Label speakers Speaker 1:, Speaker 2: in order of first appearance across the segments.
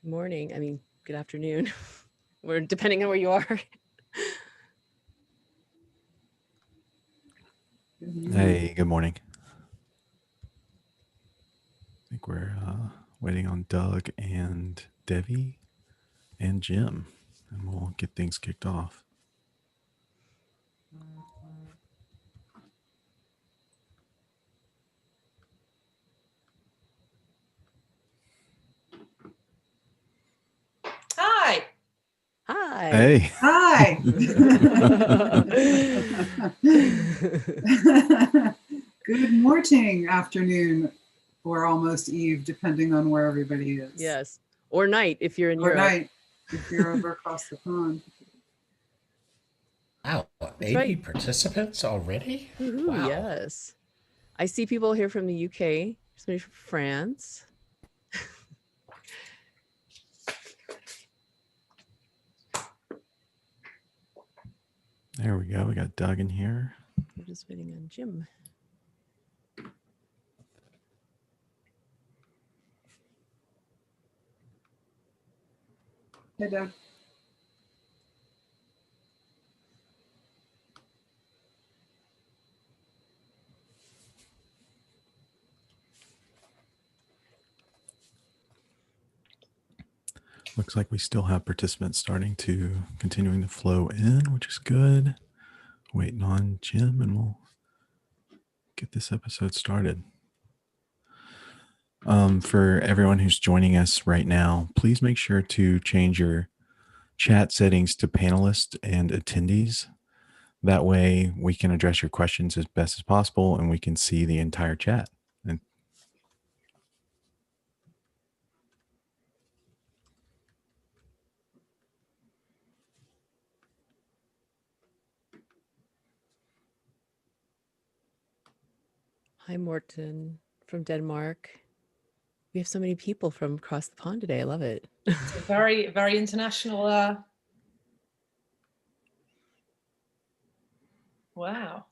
Speaker 1: morning. I mean, good afternoon. We're depending on where you are.
Speaker 2: Hey, good morning. I think we're waiting on Doug and Debbie and Jim, and we'll get things kicked off.
Speaker 3: Hi.
Speaker 1: Hi.
Speaker 2: Hey.
Speaker 4: Hi. Good morning, afternoon, or almost eve, depending on where everybody is.
Speaker 1: Yes. Or night if you're in
Speaker 4: Or
Speaker 1: Europe.
Speaker 4: night if you're over across the pond.
Speaker 3: Wow, 80 participants already?
Speaker 1: Woohoo,
Speaker 3: Wow.
Speaker 1: Yes. I see people here from the UK, somebody from France.
Speaker 2: There we go. We got Doug in here.
Speaker 1: We're just waiting on Jim.
Speaker 4: Hey, Doug.
Speaker 2: Looks like we still have participants continuing to flow in, which is good. Waiting on Jim, and we'll get this episode started. For everyone who's joining us right now, please make sure to change your chat settings to panelists and attendees. That way we can address your questions as best as possible and we can see the entire chat. And
Speaker 1: Hi, Morton from Denmark. We have so many people from across the pond today. I love it.
Speaker 3: It's a very, very international. Wow.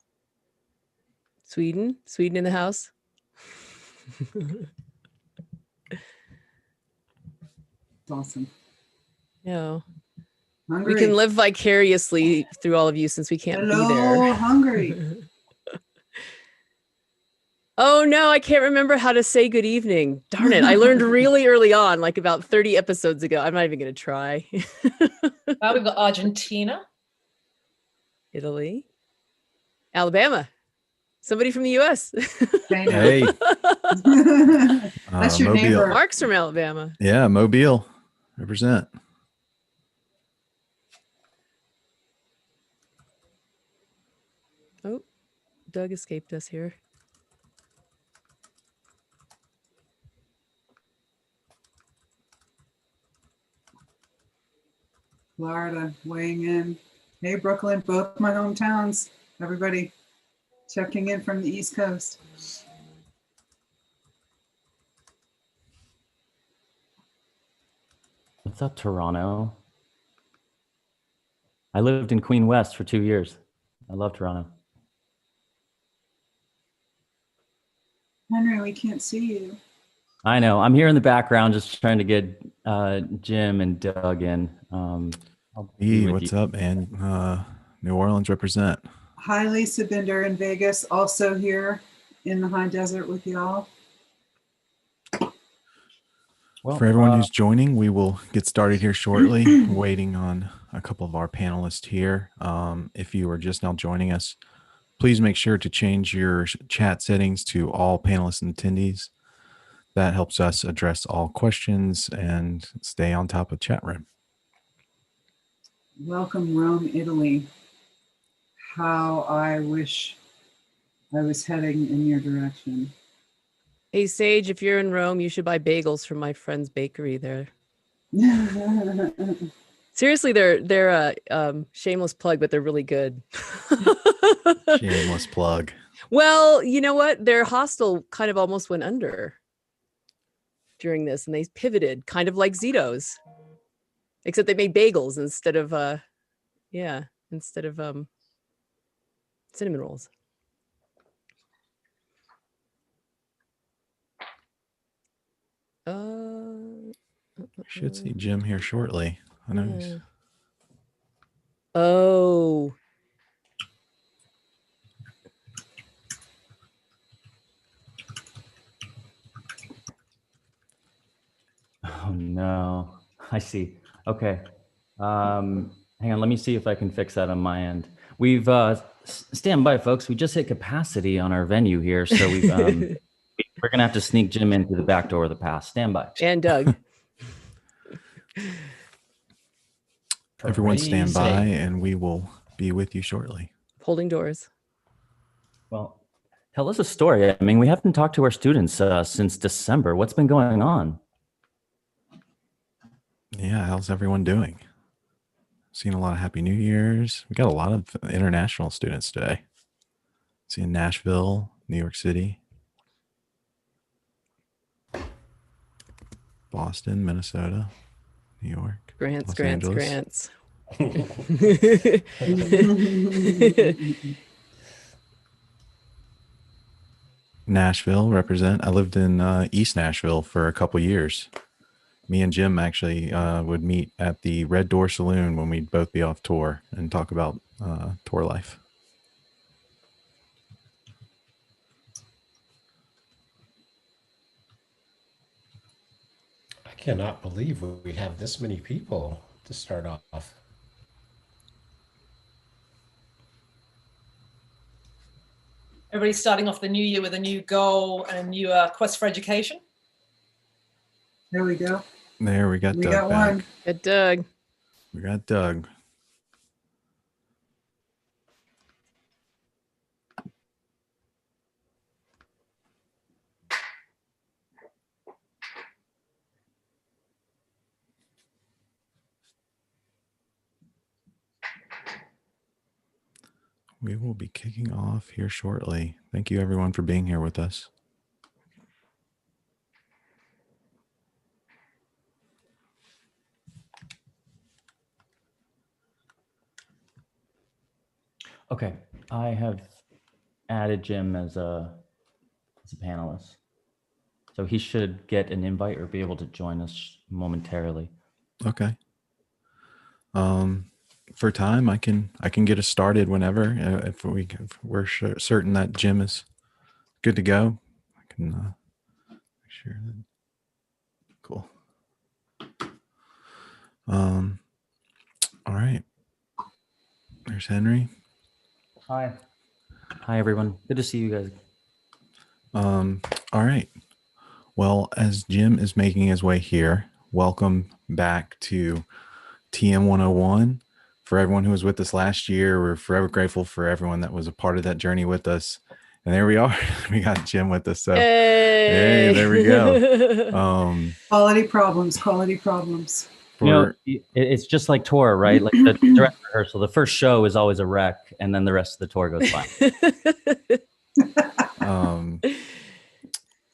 Speaker 1: Sweden in the house.
Speaker 4: Awesome.
Speaker 1: No.
Speaker 4: Hungary.
Speaker 1: We can live vicariously through all of you since we can't be there.
Speaker 4: Hello, Hungary.
Speaker 1: Oh no, I can't remember how to say good evening. Darn it. I learned really early on, like about 30 episodes ago. I'm not even going to try.
Speaker 3: Well, we've got Argentina.
Speaker 1: Italy. Alabama. Somebody from the US.
Speaker 2: hey.
Speaker 4: That's your
Speaker 2: Mobile.
Speaker 4: neighbor.
Speaker 1: Mark's from Alabama.
Speaker 2: Yeah, Mobile. Represent.
Speaker 1: Oh, Doug escaped us here.
Speaker 4: Florida weighing in. Hey, Brooklyn, both my hometowns. Everybody checking in from the East Coast.
Speaker 5: What's up, Toronto? I lived in Queen West for 2 years. I love Toronto.
Speaker 4: Henry, we can't see you.
Speaker 5: I know. I'm here in the background just trying to get Jim and Doug in.
Speaker 2: Hey, what's up, man? New Orleans represent.
Speaker 4: Hi, Lisa Binder in Vegas, also here in the high desert with y'all.
Speaker 2: Well, for everyone who's joining, we will get started here shortly, waiting on a couple of our panelists here. If you are just now joining us, please make sure to change your chat settings to all panelists and attendees. That helps us address all questions and stay on top of chat room.
Speaker 4: Welcome, Rome, Italy. How I wish I was heading in your direction.
Speaker 1: Hey, Sage, if you're in Rome, you should buy bagels from my friend's bakery there. Seriously, they're a shameless plug, but they're really good.
Speaker 2: Shameless plug.
Speaker 1: Well, you know what? Their hostel kind of almost went under during this, and they pivoted, kind of like Zito's, except they made bagels instead of cinnamon rolls.
Speaker 2: should see Jim here shortly. I know.
Speaker 1: Yeah. Oh.
Speaker 5: Oh no, I see. Okay. Hang on, let me see if I can fix that on my end. We've stand by, folks. We just hit capacity on our venue here, so we're gonna have to sneak Jim in through the back door of the pass. Stand by.
Speaker 1: And Doug.
Speaker 2: Everyone stand
Speaker 3: Crazy.
Speaker 2: by, and we will be with you shortly.
Speaker 1: Holding doors.
Speaker 5: Well, tell us a story. I mean, we haven't talked to our students since December. What's been going on?
Speaker 2: Yeah, how's everyone doing? Seeing a lot of Happy New Year's. We got a lot of international students today. Seeing Nashville, New York City, Boston, Minnesota, New York,
Speaker 1: Grants,
Speaker 2: Los
Speaker 1: grants,
Speaker 2: Angeles.
Speaker 1: grants.
Speaker 2: Nashville represent. I lived in East Nashville for a couple years. Me and Jim actually would meet at the Red Door Saloon when we'd both be off tour and talk about tour life.
Speaker 3: I cannot believe we have this many people to start off. Everybody's starting off the new year with a new goal and a new quest for education.
Speaker 4: There we go.
Speaker 2: There we got
Speaker 4: We
Speaker 2: Doug
Speaker 4: got
Speaker 2: back.
Speaker 4: one.
Speaker 1: Good Doug.
Speaker 2: We got Doug. We will be kicking off here shortly. Thank you everyone for being here with us.
Speaker 5: Okay, I have added Jim as a panelist, so he should get an invite or be able to join us momentarily.
Speaker 2: Okay. For time, I can get us started whenever. If we're certain that Jim is good to go, I can make sure that. Cool. All right. There's Henry.
Speaker 5: Hi. Hi, everyone. Good to see you guys.
Speaker 2: All right. Well, as Jim is making his way here, welcome back to TM 101. For everyone who was with us last year, we're forever grateful for everyone that was a part of that journey with us. And there we are. We got Jim with us. So hey, there we go.
Speaker 4: Quality problems, quality problems.
Speaker 5: You know, it's just like tour, right? Like the dress rehearsal, the first show is always a wreck, and then the rest of the tour goes fine.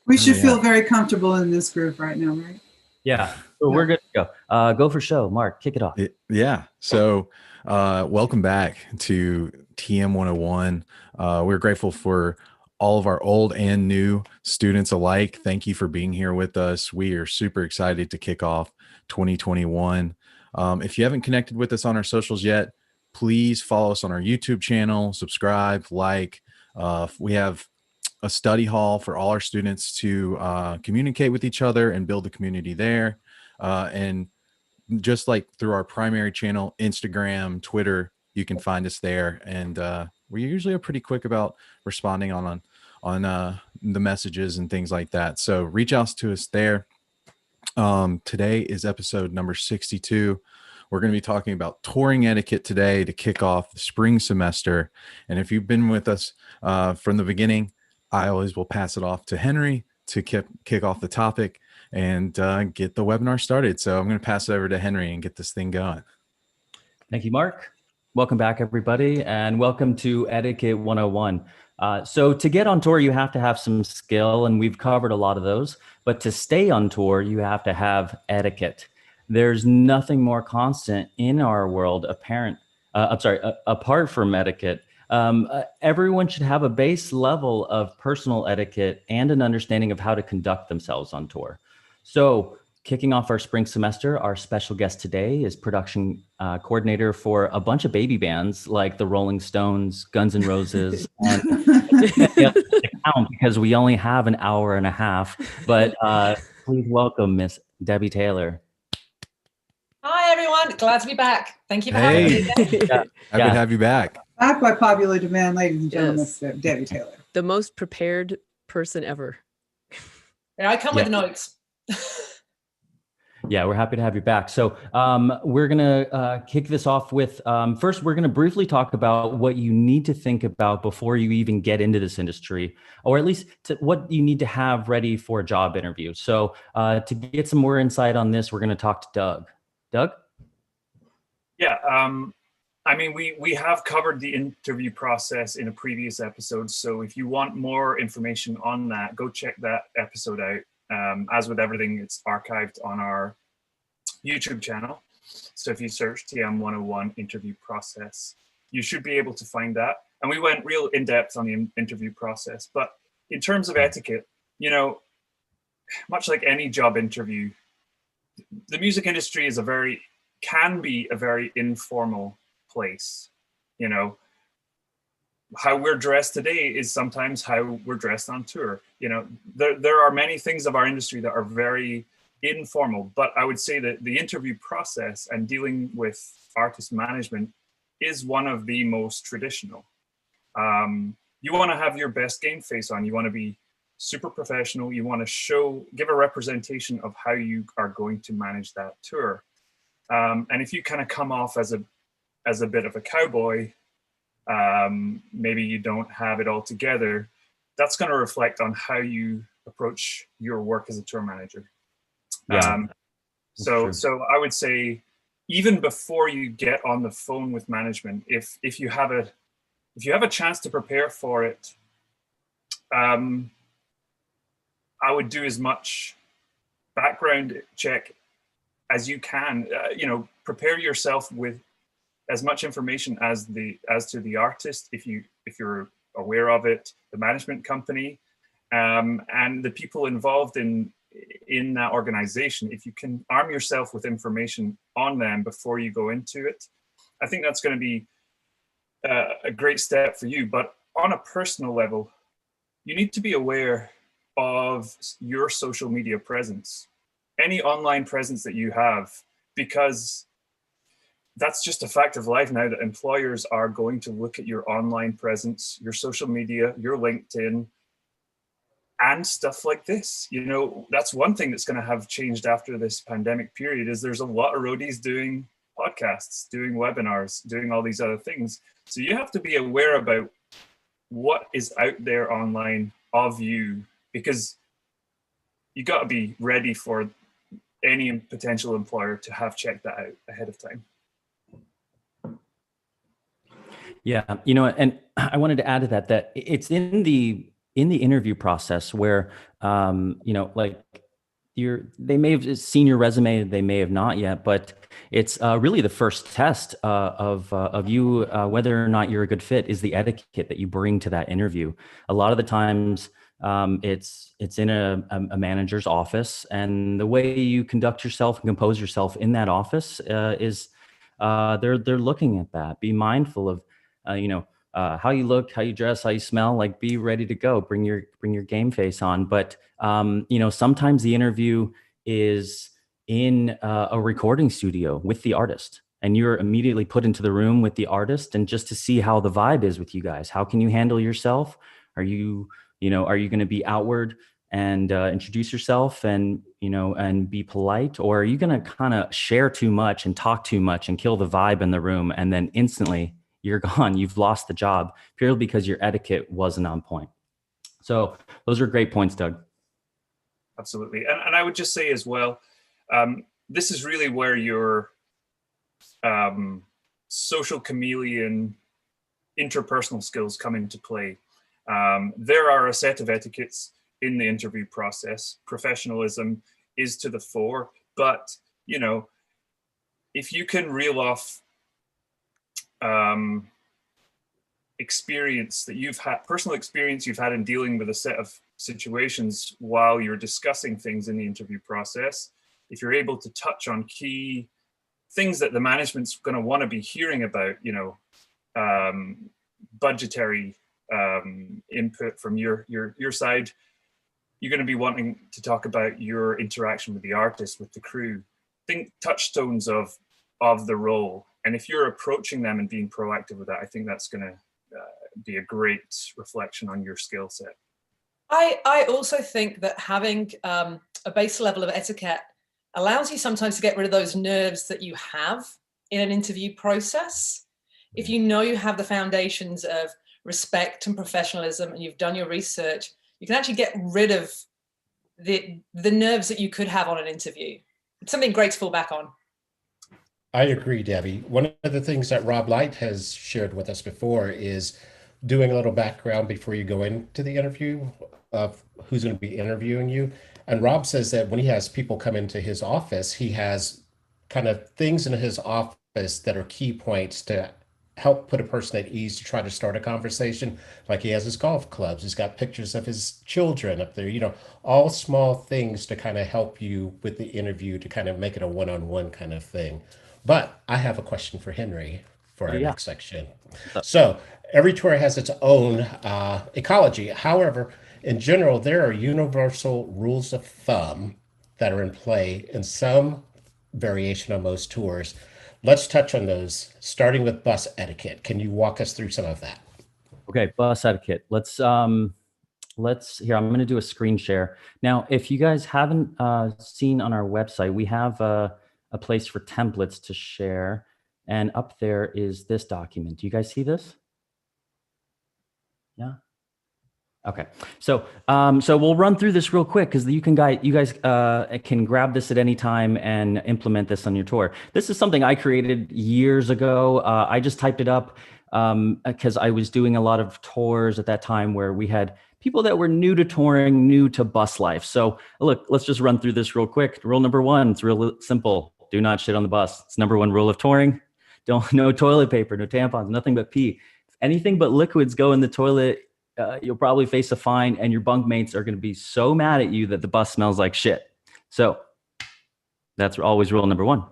Speaker 4: We should feel very comfortable in this group right now, right?
Speaker 5: Yeah, so we're good to go. Go for show. Mark, kick it off.
Speaker 2: Yeah. So welcome back to TM 101. We're grateful for all of our old and new students alike. Thank you for being here with us. We are super excited to kick off 2021. If you haven't connected with us on our socials yet, please follow us on our YouTube channel, subscribe, like. We have a study hall for all our students to communicate with each other and build a community there. And just like through our primary channel, Instagram, Twitter, you can find us there. And we usually are pretty quick about responding on the messages and things like that. So reach out to us there. Today is episode number 62. We're going to be talking about touring etiquette today to kick off the spring semester. And if you've been with us from the beginning, I always will pass it off to Henry to kick off the topic and get the webinar started. So I'm going to pass it over to Henry and get this thing going.
Speaker 5: Thank you, Mark. Welcome back, everybody, and welcome to Etiquette 101. So to get on tour, you have to have some skill, and we've covered a lot of those. But to stay on tour, you have to have etiquette. There's nothing more constant in our world, apart from etiquette. Everyone should have a base level of personal etiquette and an understanding of how to conduct themselves on tour. So kicking off our spring semester, our special guest today is production coordinator for a bunch of baby bands like the Rolling Stones, Guns N' Roses, and count because we only have an hour and a half. But please welcome Miss Debbie Taylor.
Speaker 3: Hi, everyone. Glad to be back. Thank you for having me again.
Speaker 2: Happy to have you back.
Speaker 4: Back by popular demand, ladies and gentlemen,
Speaker 1: Yes.
Speaker 4: Miss Debbie Taylor.
Speaker 1: The most prepared person ever.
Speaker 3: Yeah, I come with notes.
Speaker 5: Yeah, we're happy to have you back. So we're going to kick this off with, first, we're going to briefly talk about what you need to think about before you even get into this industry, or at least what you need to have ready for a job interview. So to get some more insight on this, we're going to talk to Doug. Doug?
Speaker 6: Yeah, I mean, we have covered the interview process in a previous episode. So if you want more information on that, go check that episode out. As with everything, it's archived on our YouTube channel. So if you search TM101 interview process, you should be able to find that. And we went real in depth on the interview process. But in terms of etiquette, you know, much like any job interview, the music industry is can be a very informal place. You know, how we're dressed today is sometimes how we're dressed on tour. You know, there are many things of our industry that are very informal, but I would say that the interview process and dealing with artist management is one of the most traditional. You want to have your best game face on. You want to be super professional. You want to give a representation of how you are going to manage that tour. And if you kind of come off as a bit of a cowboy, maybe you don't have it all together, that's going to reflect on how you approach your work as a tour manager.
Speaker 5: Yeah,
Speaker 6: so I would say, even before you get on the phone with management, if you have a chance to prepare for it, I would do as much background check as you can. You know, prepare yourself with as much information as to the artist, if you're aware of it, the management company, and the people involved in that organization. If you can arm yourself with information on them before you go into it, I think that's going to be a great step for you. But on a personal level, you need to be aware of your social media presence, any online presence that you have, because that's just a fact of life now, that employers are going to look at your online presence, your social media, your LinkedIn, and stuff like this. You know, that's one thing that's going to have changed after this pandemic period, is there's a lot of roadies doing podcasts, doing webinars, doing all these other things. So you have to be aware about what is out there online of you, because you got to be ready for any potential employer to have checked that out ahead of time.
Speaker 5: Yeah, you know, and I wanted to add to that it's in the interview process where, you know, like they may have seen your resume, they may have not yet, but it's really the first test of you, whether or not you're a good fit, is the etiquette that you bring to that interview. A lot of the times, it's in a manager's office, and the way you conduct yourself and compose yourself in that office is they're looking at that. Be mindful of you know, how you look, how you dress, how you smell. Like, be ready to go. Bring your game face on. But you know, sometimes the interview is in a recording studio with the artist, and you're immediately put into the room with the artist, and just to see how the vibe is with you guys. How can you handle yourself? Are you going to be outward and introduce yourself and, you know, and be polite, or are you going to kind of share too much and talk too much and kill the vibe in the room, and then instantly you're gone, you've lost the job purely because your etiquette wasn't on point? So those are great points, Doug.
Speaker 6: Absolutely. And I would just say as well, this is really where your social chameleon interpersonal skills come into play. There are a set of etiquettes in the interview process. Professionalism is to the fore, but, you know, if you can reel off experience that you've had, personal experience you've had in dealing with a set of situations while you're discussing things in the interview process, if you're able to touch on key things that the management's going to want to be hearing about, budgetary input from your side, you're going to be wanting to talk about your interaction with the artist, with the crew, touchstones of the role. And if you're approaching them and being proactive with that, I think that's going to be a great reflection on your skill set.
Speaker 3: I also think that having a base level of etiquette allows you sometimes to get rid of those nerves that you have in an interview process. If you know you have the foundations of respect and professionalism and you've done your research, you can actually get rid of the nerves that you could have on an interview. It's something great to fall back on.
Speaker 7: I agree, Debbie. One of the things that Rob Light has shared with us before is doing a little background before you go into the interview of who's going to be interviewing you. And Rob says that when he has people come into his office, he has kind of things in his office that are key points to help put a person at ease to try to start a conversation. Like he has his golf clubs, he's got pictures of his children up there, all small things to kind of help you with the interview to kind of make it a one-on-one kind of thing. But I have a question for Henry for our next section. So every tour has its own ecology. However, in general, there are universal rules of thumb that are in play in some variation on most tours. Let's touch on those, starting with bus etiquette. Can you walk us through some of that?
Speaker 5: Okay, bus etiquette. Let's here, I'm going to do a screen share. Now, if you guys haven't seen on our website, we have a place for templates to share. And up there is this document. Do you guys see this? Yeah. Okay, so we'll run through this real quick because you guys can grab this at any time and implement this on your tour. This is something I created years ago. I just typed it up because I was doing a lot of tours at that time where we had people that were new to touring, new to bus life. So look, let's just run through this real quick. Rule number 1, it's real simple. Do not shit on the bus. It's number 1 rule of touring. No toilet paper, no tampons, nothing but pee. If anything but liquids go in the toilet, you'll probably face a fine, and your bunkmates are going to be so mad at you that the bus smells like shit. So that's always rule number 1.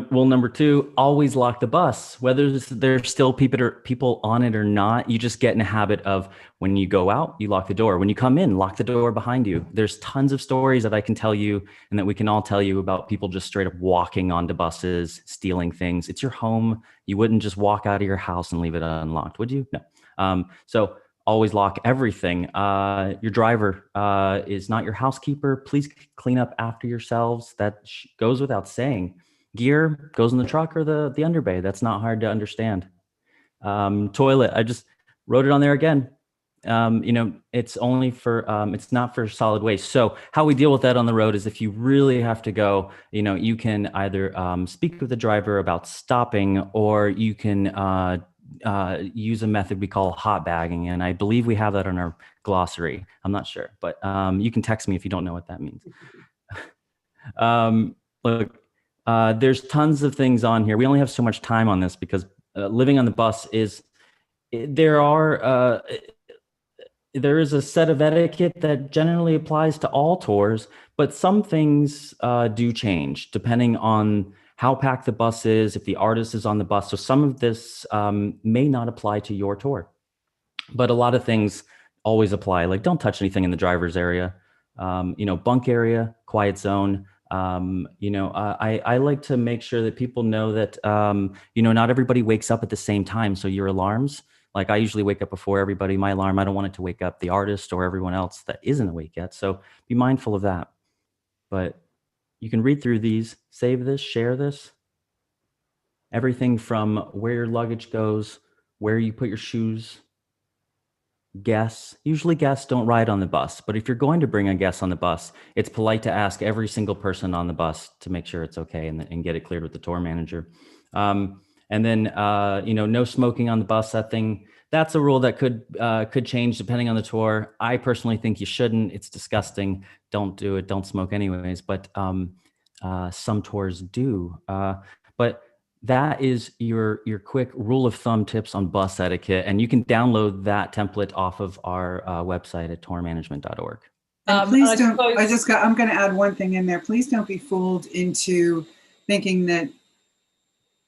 Speaker 5: Rule number 2, always lock the bus. Whether there's still people on it or not, you just get in a habit of when you go out, you lock the door. When you come in, lock the door behind you. There's tons of stories that I can tell you and that we can all tell you about people just straight up walking onto buses, stealing things. It's your home. You wouldn't just walk out of your house and leave it unlocked, would you? No. So always lock everything. Your driver is not your housekeeper. Please clean up after yourselves. That goes without saying. Gear goes in the truck or the underbay. That's not hard to understand. Toilet, I just wrote it on there again. It's only for, it's not for solid waste. So how we deal with that on the road is if you really have to go, you can either speak with the driver about stopping, or you can use a method we call hot bagging. And I believe we have that on our glossary. I'm not sure, but you can text me if you don't know what that means. Look, there's tons of things on here. We only have so much time on this because living on the bus there is a set of etiquette that generally applies to all tours, but some things do change depending on how packed the bus is, if the artist is on the bus. So some of this may not apply to your tour, but a lot of things always apply. Like don't touch anything in the driver's area, bunk area, quiet zone. I like to make sure that people know that, not everybody wakes up at the same time. So your alarms, like I usually wake up before everybody, my alarm, I don't want it to wake up the artist or everyone else that isn't awake yet. So be mindful of that. But you can read through these, save this, share this. Everything from where your luggage goes, where you put your shoes, guests. Usually guests don't ride on the bus, but if you're going to bring a guest on the bus, it's polite to ask every single person on the bus to make sure it's okay and get it cleared with the tour manager. And then, no smoking on the bus. That's a rule that could change depending on the tour. I personally think you shouldn't. It's disgusting. Don't do it. Don't smoke anyways. But some tours do. But that is your quick rule of thumb tips on bus etiquette. And you can download that template off of our website at tourmanagement.org.
Speaker 4: And please
Speaker 3: I
Speaker 4: don't,
Speaker 3: suppose-
Speaker 4: I'm going to add one thing in there. Please don't be fooled into thinking that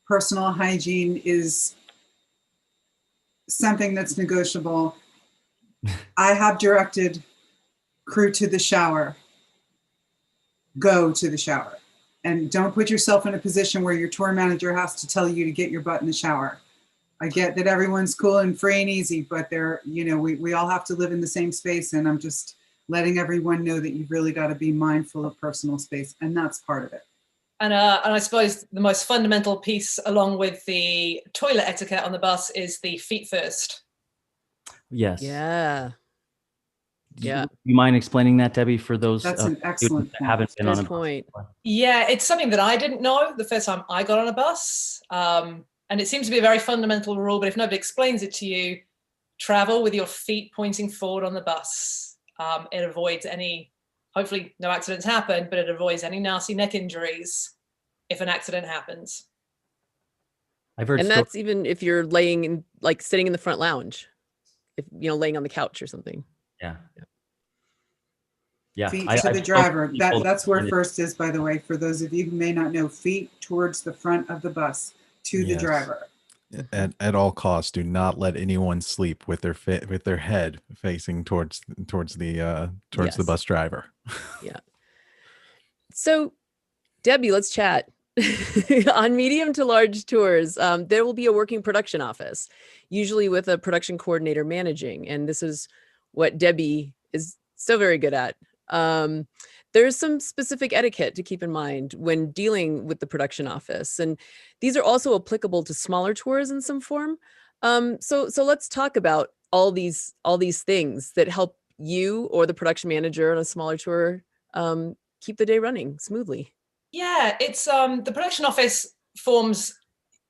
Speaker 4: personal hygiene is something that's negotiable. I have directed crew to the shower. Go to the shower. And don't put yourself in a position where your tour manager has to tell you to get your butt in the shower. I get that everyone's cool and free and easy, but we all have to live in the same space. And I'm just letting everyone know that you've really got to be mindful of personal space. And that's part of it.
Speaker 3: And I suppose the most fundamental piece, along with the toilet etiquette on the bus, is the feet first.
Speaker 5: Yes.
Speaker 1: Yeah. Yeah.
Speaker 5: You mind explaining that, Debbie, for those
Speaker 4: That's an excellent
Speaker 5: that haven't been on a
Speaker 1: point.
Speaker 5: bus?
Speaker 3: Yeah, it's something that I didn't know the first time I got on a bus. And it seems to be a very fundamental rule, but if nobody explains it to you, travel with your feet pointing forward on the bus. It avoids hopefully no accidents happen, but it avoids any nasty neck injuries if an accident happens.
Speaker 5: I've heard
Speaker 1: And that's even if you're sitting in the front lounge, if laying on the couch or something.
Speaker 5: Yeah.
Speaker 4: Feet to the driver. That's where first is, by the way, for those of you who may not know. Feet towards the front of the bus to the driver.
Speaker 2: At all costs, do not let anyone sleep with their head facing towards the bus driver.
Speaker 1: Yeah. So, Debbie, let's chat. On medium to large tours, there will be a working production office, usually with a production coordinator managing. And this is what Debbie is so very good at. There's some specific etiquette to keep in mind when dealing with the production office. And these are also applicable to smaller tours in some form. So let's talk about all these things that help you or the production manager on a smaller tour keep the day running smoothly.
Speaker 3: Yeah, it's the production office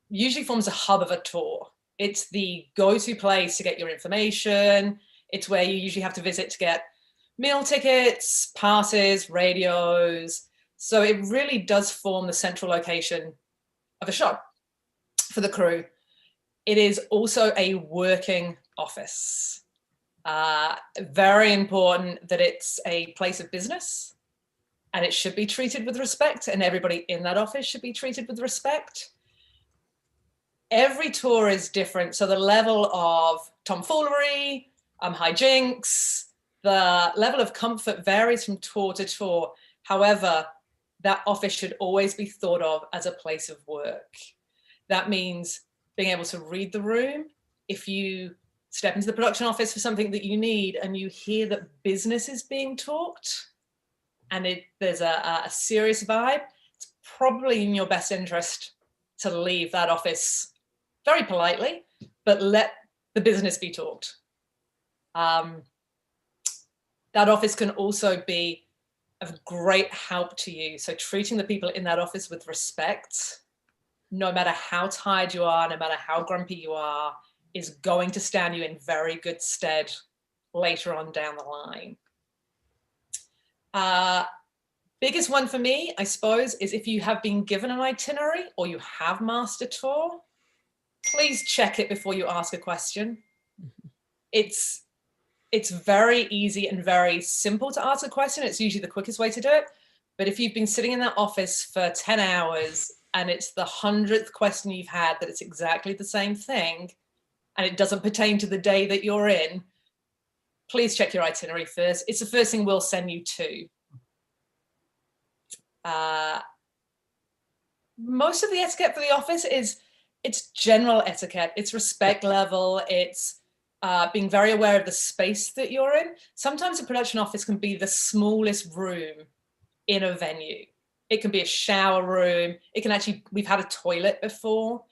Speaker 3: usually forms a hub of a tour. It's the go-to place to get your information. It's where you usually have to visit to get meal tickets, passes, radios. So it really does form the central location of a show for the crew. It is also a working office. Very important that it's a place of business, and it should be treated with respect, and everybody in that office should be treated with respect. Every tour is different, so the level of tomfoolery, hijinks, the level of comfort varies from tour to tour. However, that office should always be thought of as a place of work. That means being able to read the room. If you step into the production office for something that you need and you hear that business is being talked and there's a serious vibe, it's probably in your best interest to leave that office very politely, but let the business be talked. That office can also be of great help to you. So treating the people in that office with respect, no matter how tired you are, no matter how grumpy you are, is going to stand you in very good stead later on down the line. Biggest one for me, I suppose, is if you have been given an itinerary or you have master tour, please check it before you ask a question. It's very easy and very simple to ask a question. It's usually the quickest way to do it. But if you've been sitting in that office for 10 hours and it's the 100th question you've had that it's exactly the same thing and it doesn't pertain to the day that you're in, please check your itinerary first. It's the first thing we'll send you to. Most of the etiquette for the office it's general etiquette. It's respect level. It's being very aware of the space that you're in. Sometimes a production office can be the smallest room in a venue. It can be a shower room. It can actually, we've had a toilet before.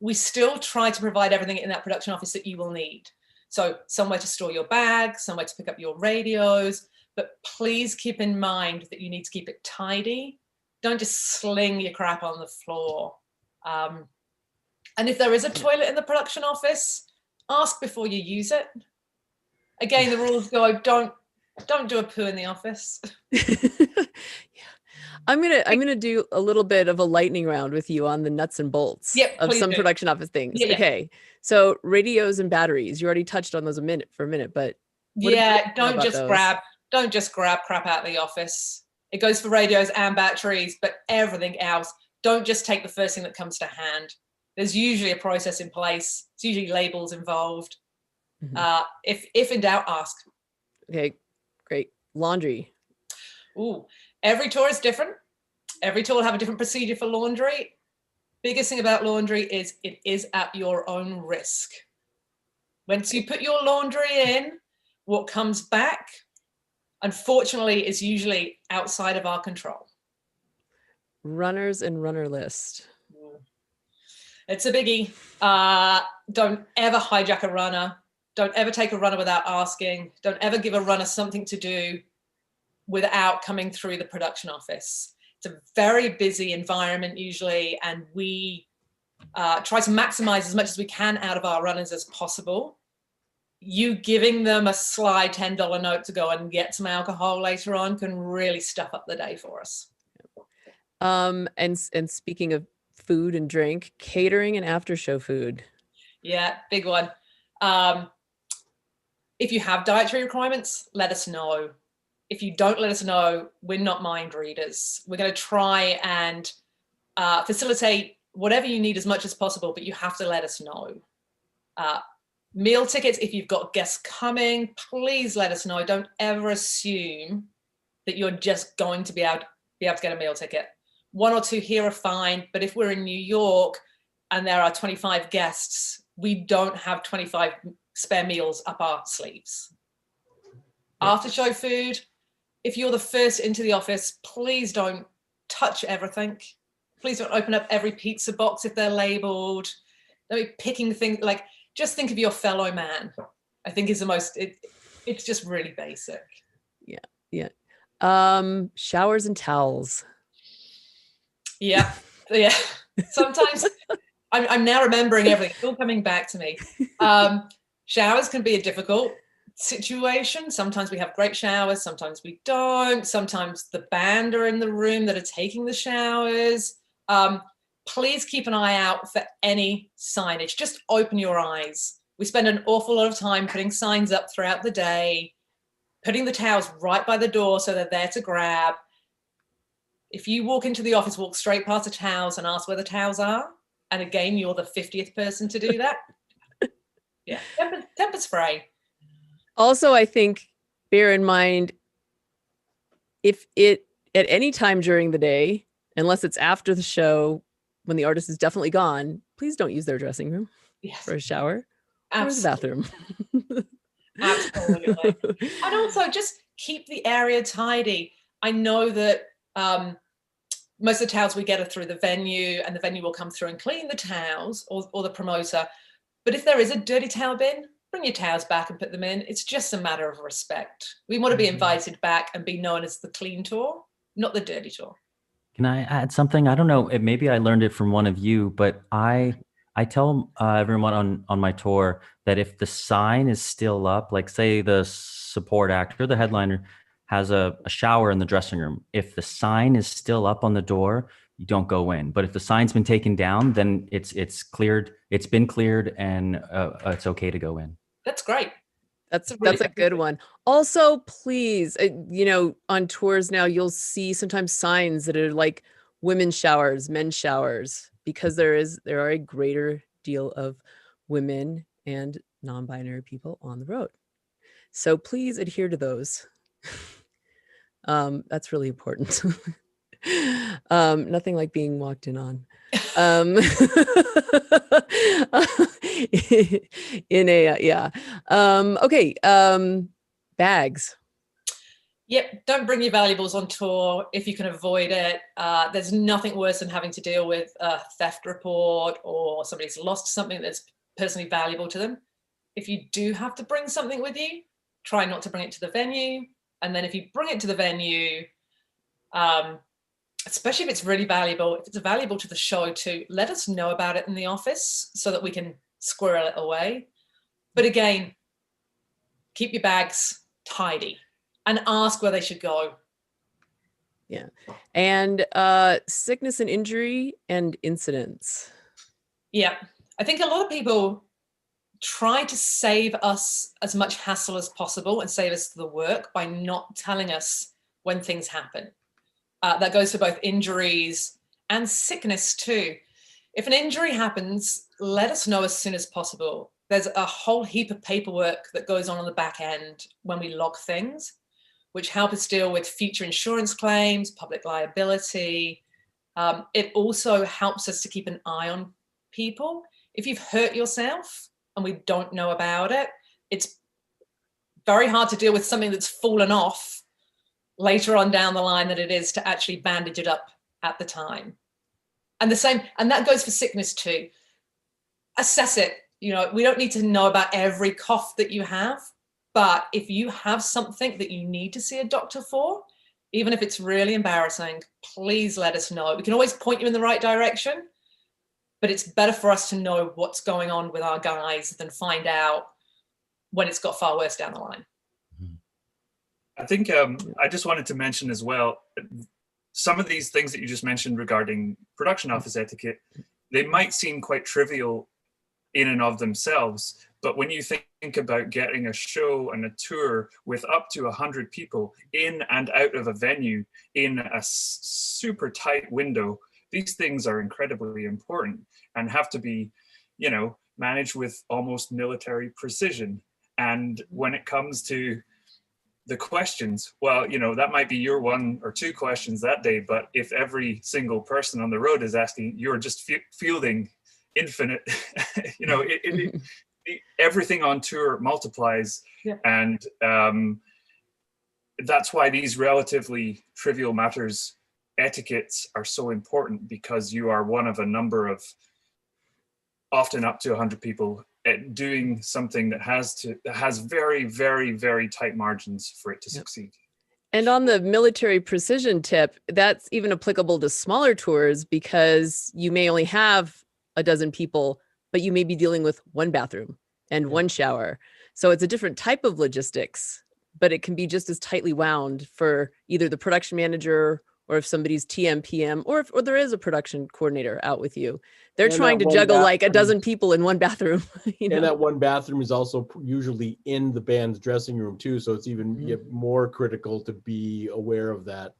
Speaker 3: We still try to provide everything in that production office that you will need. So somewhere to store your bag, somewhere to pick up your radios, but please keep in mind that you need to keep it tidy. Don't just sling your crap on the floor. And if there is a toilet in the production office, ask before you use it. Again, the rules go, don't do a poo in the office.
Speaker 1: I'm gonna do a little bit of a lightning round with you on the nuts and bolts of some production office things. Yeah. Okay, so radios and batteries. You already touched on those for a minute, but
Speaker 3: don't Don't just grab crap out of the office. It goes for radios and batteries, but everything else. Don't just take the first thing that comes to hand. There's usually a process in place. It's usually labels involved. If in doubt, ask.
Speaker 1: Okay, great. Laundry.
Speaker 3: Ooh, every tour is different. Every tour will have a different procedure for laundry. Biggest thing about laundry is it is at your own risk. Once you put your laundry in, what comes back, unfortunately, is usually outside of our control.
Speaker 1: Runners and runner list.
Speaker 3: It's a biggie. Don't ever hijack a runner. Don't ever take a runner without asking. Don't ever give a runner something to do without coming through the production office. It's a very busy environment usually, and we try to maximize as much as we can out of our runners as possible. You giving them a sly $10 note to go and get some alcohol later on can really stuff up the day for us.
Speaker 1: And speaking of food and drink, catering and after show food.
Speaker 3: Yeah, big one. If you have dietary requirements, let us know. If you don't let us know, we're not mind readers. We're going to try and facilitate whatever you need as much as possible, but you have to let us know. Meal tickets, if you've got guests coming, please let us know. Don't ever assume that you're just going to be able to get a meal ticket. 1 or 2 here are fine, but if we're in New York and there are 25 guests, we don't have 25 spare meals up our sleeves. After show food, if you're the first into the office, please don't touch everything. Please don't open up every pizza box if they're labeled. Don't be picking things, like, just think of your fellow man. I think is the most, it's just really basic.
Speaker 1: Yeah. Showers and towels.
Speaker 3: Yeah. Sometimes I'm now remembering everything. It's all coming back to me. Showers can be a difficult situation. Sometimes we have great showers, sometimes we don't. Sometimes the band are in the room that are taking the showers. Please keep an eye out for any signage. Just open your eyes. We spend an awful lot of time putting signs up throughout the day, putting the towels right by the door so they're there to grab. If you walk into the office, walk straight past the towels and ask where the towels are. And again, you're the 50th person to do that. Yeah, temper spray.
Speaker 1: Also, I think, bear in mind, if it at any time during the day, unless it's after the show, when the artist is definitely gone, please don't use their dressing room for a shower or the bathroom.
Speaker 3: Absolutely. And also just keep the area tidy. I know that most of the towels we get are through the venue, and the venue will come through and clean the towels, or the promoter. But if there is a dirty towel bin, bring your towels back and put them in. It's just a matter of respect. We want to be invited back and be known as the clean tour, not the dirty tour.
Speaker 5: Can I add something? I don't know. Maybe I learned it from one of you, but I tell everyone on my tour that if the sign is still up, like say the support act or the headliner has a shower in the dressing room, if the sign is still up on the door, you don't go in. But if the sign's been taken down, then it's cleared. It's been cleared, and it's okay to go in.
Speaker 3: That's great.
Speaker 1: That's a good one. Also, please, on tours now, you'll see sometimes signs that are like women's showers, men's showers, because there are a greater deal of women and non-binary people on the road. So please adhere to those. That's really important. Nothing like being walked in on. Okay. Bags.
Speaker 3: Yep. Don't bring your valuables on tour if you can avoid it. There's nothing worse than having to deal with a theft report or somebody's lost something that's personally valuable to them. If you do have to bring something with you, try not to bring it to the venue. And then if you bring it to the venue, especially if it's really valuable, if it's valuable to the show too, let us know about it in the office so that we can squirrel it away. But again, keep your bags tidy and ask where they should go.
Speaker 1: Yeah. And sickness and injury and incidents.
Speaker 3: Yeah. I think a lot of people try to save us as much hassle as possible and save us the work by not telling us when things happen. That goes for both injuries and sickness too. If an injury happens, let us know as soon as possible. There's a whole heap of paperwork that goes on the back end when we log things, which help us deal with future insurance claims, public liability. It also helps us to keep an eye on people. If you've hurt yourself and we don't know about it, it's very hard to deal with something that's fallen off later on down the line than it is to actually bandage it up at the time. And the same, and that goes for sickness too. Assess it. You know, we don't need to know about every cough that you have, but if you have something that you need to see a doctor for, even if it's really embarrassing, please let us know. We can always point you in the right direction, but it's better for us to know what's going on with our guys than find out when it's got far worse down the line.
Speaker 6: I think I just wanted to mention as well, some of these things that you just mentioned regarding production office etiquette, they might seem quite trivial in and of themselves, but when you think about getting a show and a tour with up to 100 people in and out of a venue in a super tight window, these things are incredibly important and have to be, you know, managed with almost military precision. And when it comes to the questions, well, you know, that might be your 1 or 2 questions that day, but if every single person on the road is asking, you're just fielding infinite, you know, everything on tour multiplies.
Speaker 3: Yeah.
Speaker 6: And that's why these relatively trivial matters, etiquettes, are so important, because you are one of a number of often up to 100 people at doing something that has very, very, very tight margins for it to succeed.
Speaker 1: And on the military precision tip, that's even applicable to smaller tours, because you may only have a dozen people, but you may be dealing with one bathroom and one shower. So it's a different type of logistics, but it can be just as tightly wound for either the production manager, or if somebody's TM, PM, or if there is a production coordinator out with you. They're trying to juggle like a dozen people in one bathroom. You know?
Speaker 8: And that one bathroom is also usually in the band's dressing room too. So it's even more critical to be aware of that.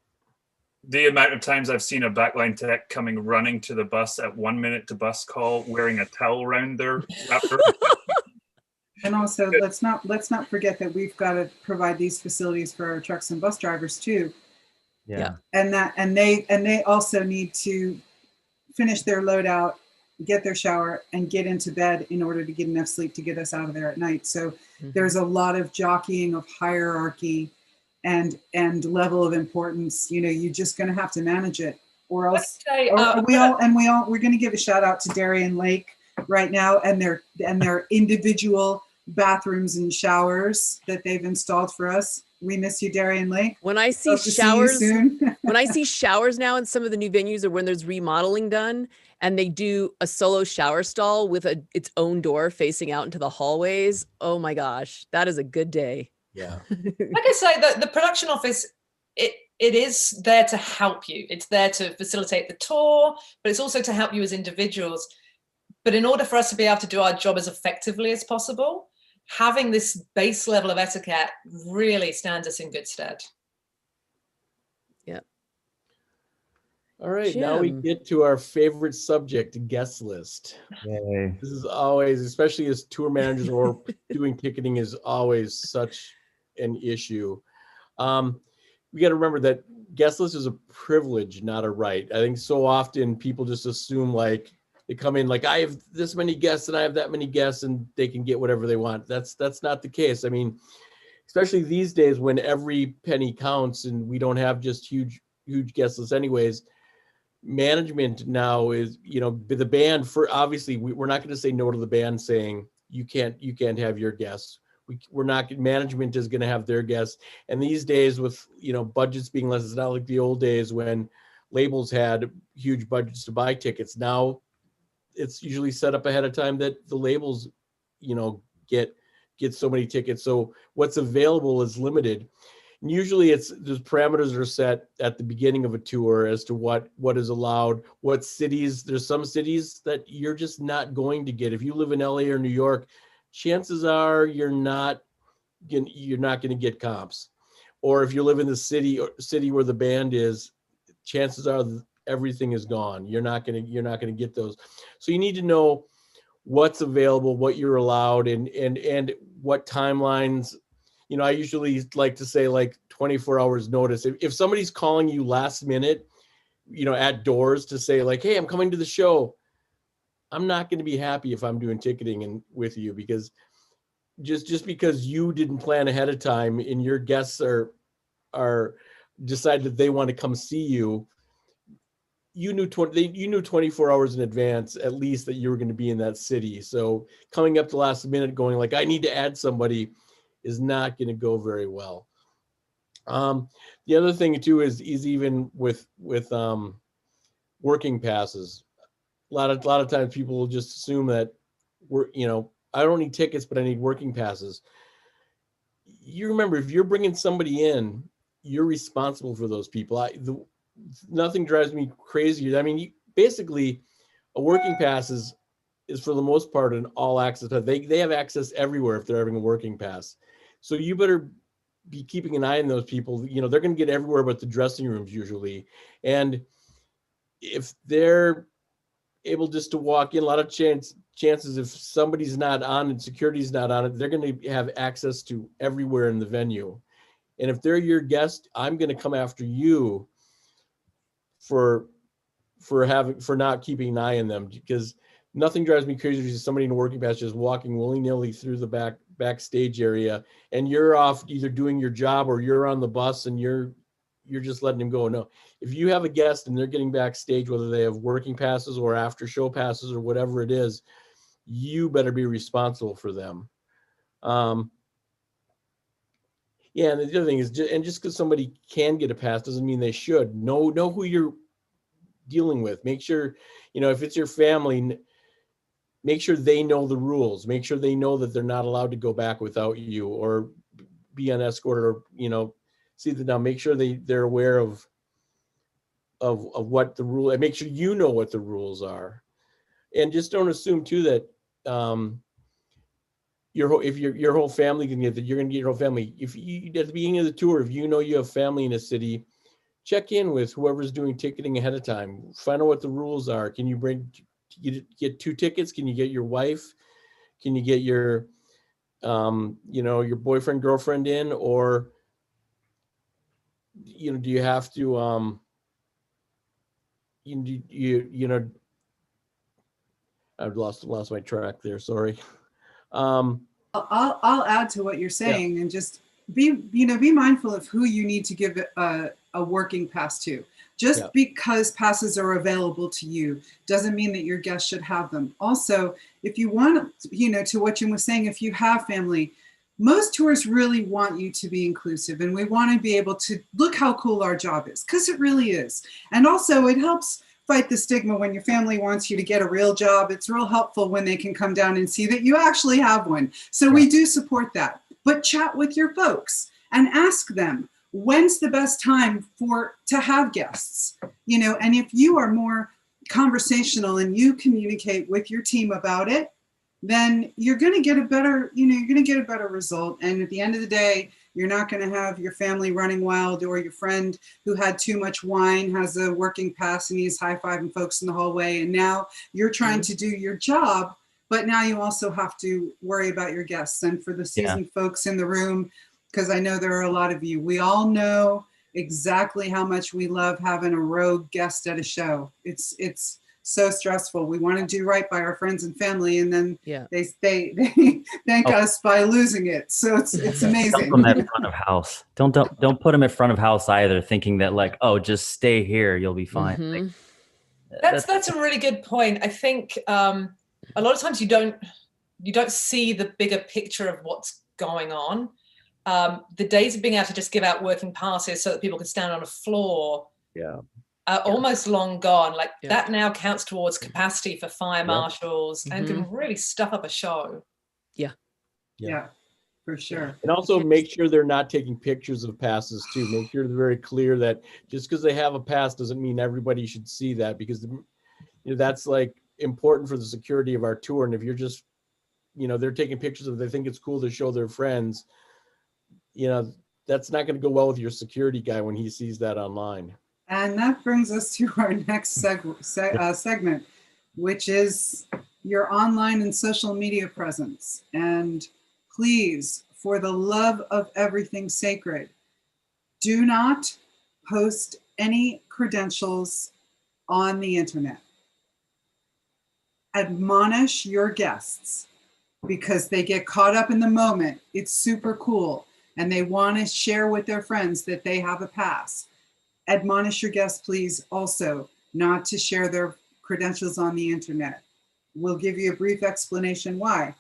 Speaker 6: The amount of times I've seen a backline tech coming running to the bus at 1 minute to bus call, wearing a towel around their wrapper.
Speaker 4: And also, let's not forget that we've got to provide these facilities for our trucks and bus drivers too.
Speaker 5: Yeah.
Speaker 4: And they also need to finish their loadout, get their shower, and get into bed in order to get enough sleep to get us out of there at night. So there's a lot of jockeying of hierarchy and level of importance. You know, you're just going to have to manage it, or else. We're going to give a shout out to Darien Lake right now and their individual bathrooms and showers that they've installed for us. We miss you, Darien Lake.
Speaker 1: When I see showers, when I see showers now in some of the new venues, or when there's remodeling done and they do a solo shower stall with its own door facing out into the hallways, oh my gosh, that is a good day.
Speaker 8: Yeah.
Speaker 3: Like I say, the production office, it is there to help you. It's there to facilitate the tour, but it's also to help you as individuals. But in order for us to be able to do our job as effectively as possible, having this base level of etiquette really stands us in good stead.
Speaker 1: Yeah.
Speaker 8: All right, now we get to our favorite subject, guest list.
Speaker 5: Yay.
Speaker 8: This is always, especially as tour managers or doing ticketing, is always such an issue. We got to remember that guest list is a privilege, not a right. I think so often people just assume like they come in like, I have this many guests and I have that many guests and they can get whatever they want. That's not the case. I mean, especially these days when every penny counts and we don't have just huge guest lists anyways. Management now is, you know, the band, for obviously we're not going to say no to the band saying you can't have your guests. We're not, management is going to have their guests. And these days with, you know, budgets being less, it's not like the old days when labels had huge budgets to buy tickets. Now it's usually set up ahead of time that the labels, you know, get so many tickets. So what's available is limited. And usually there's parameters that are set at the beginning of a tour as to what is allowed, what cities. There's some cities that you're just not going to get. If you live in LA or New York, chances are you're not going to get comps. Or if you live in the city where the band is, chances are everything is gone. You're not going to get those. So you need to know what's available, what you're allowed, and what timelines. You know, I usually like to say like 24 hours notice. If somebody's calling you last minute, you know, at doors to say like, hey, I'm coming to the show, I'm not going to be happy if I'm doing ticketing and with you, because just because you didn't plan ahead of time and your guests are decide that they want to come see you, you knew 24 hours in advance at least that you were going to be in that city. So coming up to last minute going like, I need to add somebody, is not going to go very well. The other thing too is even with working passes. A lot of times people will just assume that I don't need tickets, but I need working passes. You remember, if you're bringing somebody in, you're responsible for those people. Nothing drives me crazier. I mean, basically, a working pass is for the most part an all access pass. They have access everywhere if they're having a working pass. So you better be keeping an eye on those people. You know, they're going to get everywhere but the dressing rooms usually. And if they're able just to walk in, a lot of chances if somebody's not on and security's not on it, they're going to have access to everywhere in the venue. And if they're your guest, I'm going to come after you for not keeping an eye on them, because nothing drives me crazy as somebody in a working pass just walking willy-nilly through the backstage area, and you're off either doing your job or you're on the bus and you're just letting them go. No, if you have a guest and they're getting backstage, whether they have working passes or after show passes or whatever it is, you better be responsible for them. Yeah, and the other thing is, just because somebody can get a pass doesn't mean they should. Know who you're dealing with. Make sure, if it's your family, make sure they know the rules. Make sure they know that they're not allowed to go back without you or be unescorted, or see that now. Make sure they're aware of what the rule, and make sure you know what the rules are, and just don't assume too that your whole family can get that. You're going to get your whole family. If you at the beginning of the tour, if you know you have family in a city, check in with whoever's doing ticketing ahead of time. Find out what the rules are. Can you get 2 tickets? Can you get your wife? Can you get your your boyfriend, girlfriend in, or do you have to I've lost my track there. Sorry.
Speaker 4: I'll add to what you're saying, and just be mindful of who you need to give a working pass to. Just because passes are available to you doesn't mean that your guests should have them. Also, if you want, to what you were saying, if you have family, most tours really want you to be inclusive, and we want to be able to look how cool our job is, because it really is. And also it helps fight the stigma when your family wants you to get a real job. It's real helpful when they can come down and see that you actually have one. So we do support that. But chat with your folks and ask them, when's the best time to have guests? And if you are more conversational and you communicate with your team about it, then you're going to get a better, result. And at the end of the day, you're not going to have your family running wild, or your friend who had too much wine has a working pass and he's high-fiving folks in the hallway. And now you're trying to do your job, but now you also have to worry about your guests. And for the seasoned folks in the room, because I know there are a lot of you, we all know exactly how much we love having a rogue guest at a show. It's so stressful. We want to do right by our friends and family, and then they thank us by losing it. So it's amazing.
Speaker 5: Don't put them at front of house. Don't put them at front of house either, thinking that like, oh, just stay here, you'll be fine.
Speaker 1: Mm-hmm.
Speaker 3: Like, that's a really good point. I think a lot of times you don't see the bigger picture of what's going on. The days of being able to just give out working passes so that people can stand on a floor are almost long gone. Like that now counts towards capacity for fire marshals and can really stuff up a show.
Speaker 4: Yeah, for sure.
Speaker 8: And also make sure they're not taking pictures of passes too. Make sure they're very clear that just because they have a pass doesn't mean everybody should see that, because that's like important for the security of our tour. And if you're just they're taking pictures of, they think it's cool to show their friends, that's not going to go well with your security guy when he sees that online.
Speaker 4: And that brings us to our next segment, which is your online and social media presence. And please, for the love of everything sacred, do not post any credentials on the internet. Admonish your guests because they get caught up in the moment. It's super cool. And they want to share with their friends that they have a pass. Admonish your guests, please, also not to share their credentials on the internet. We'll give you a brief explanation why.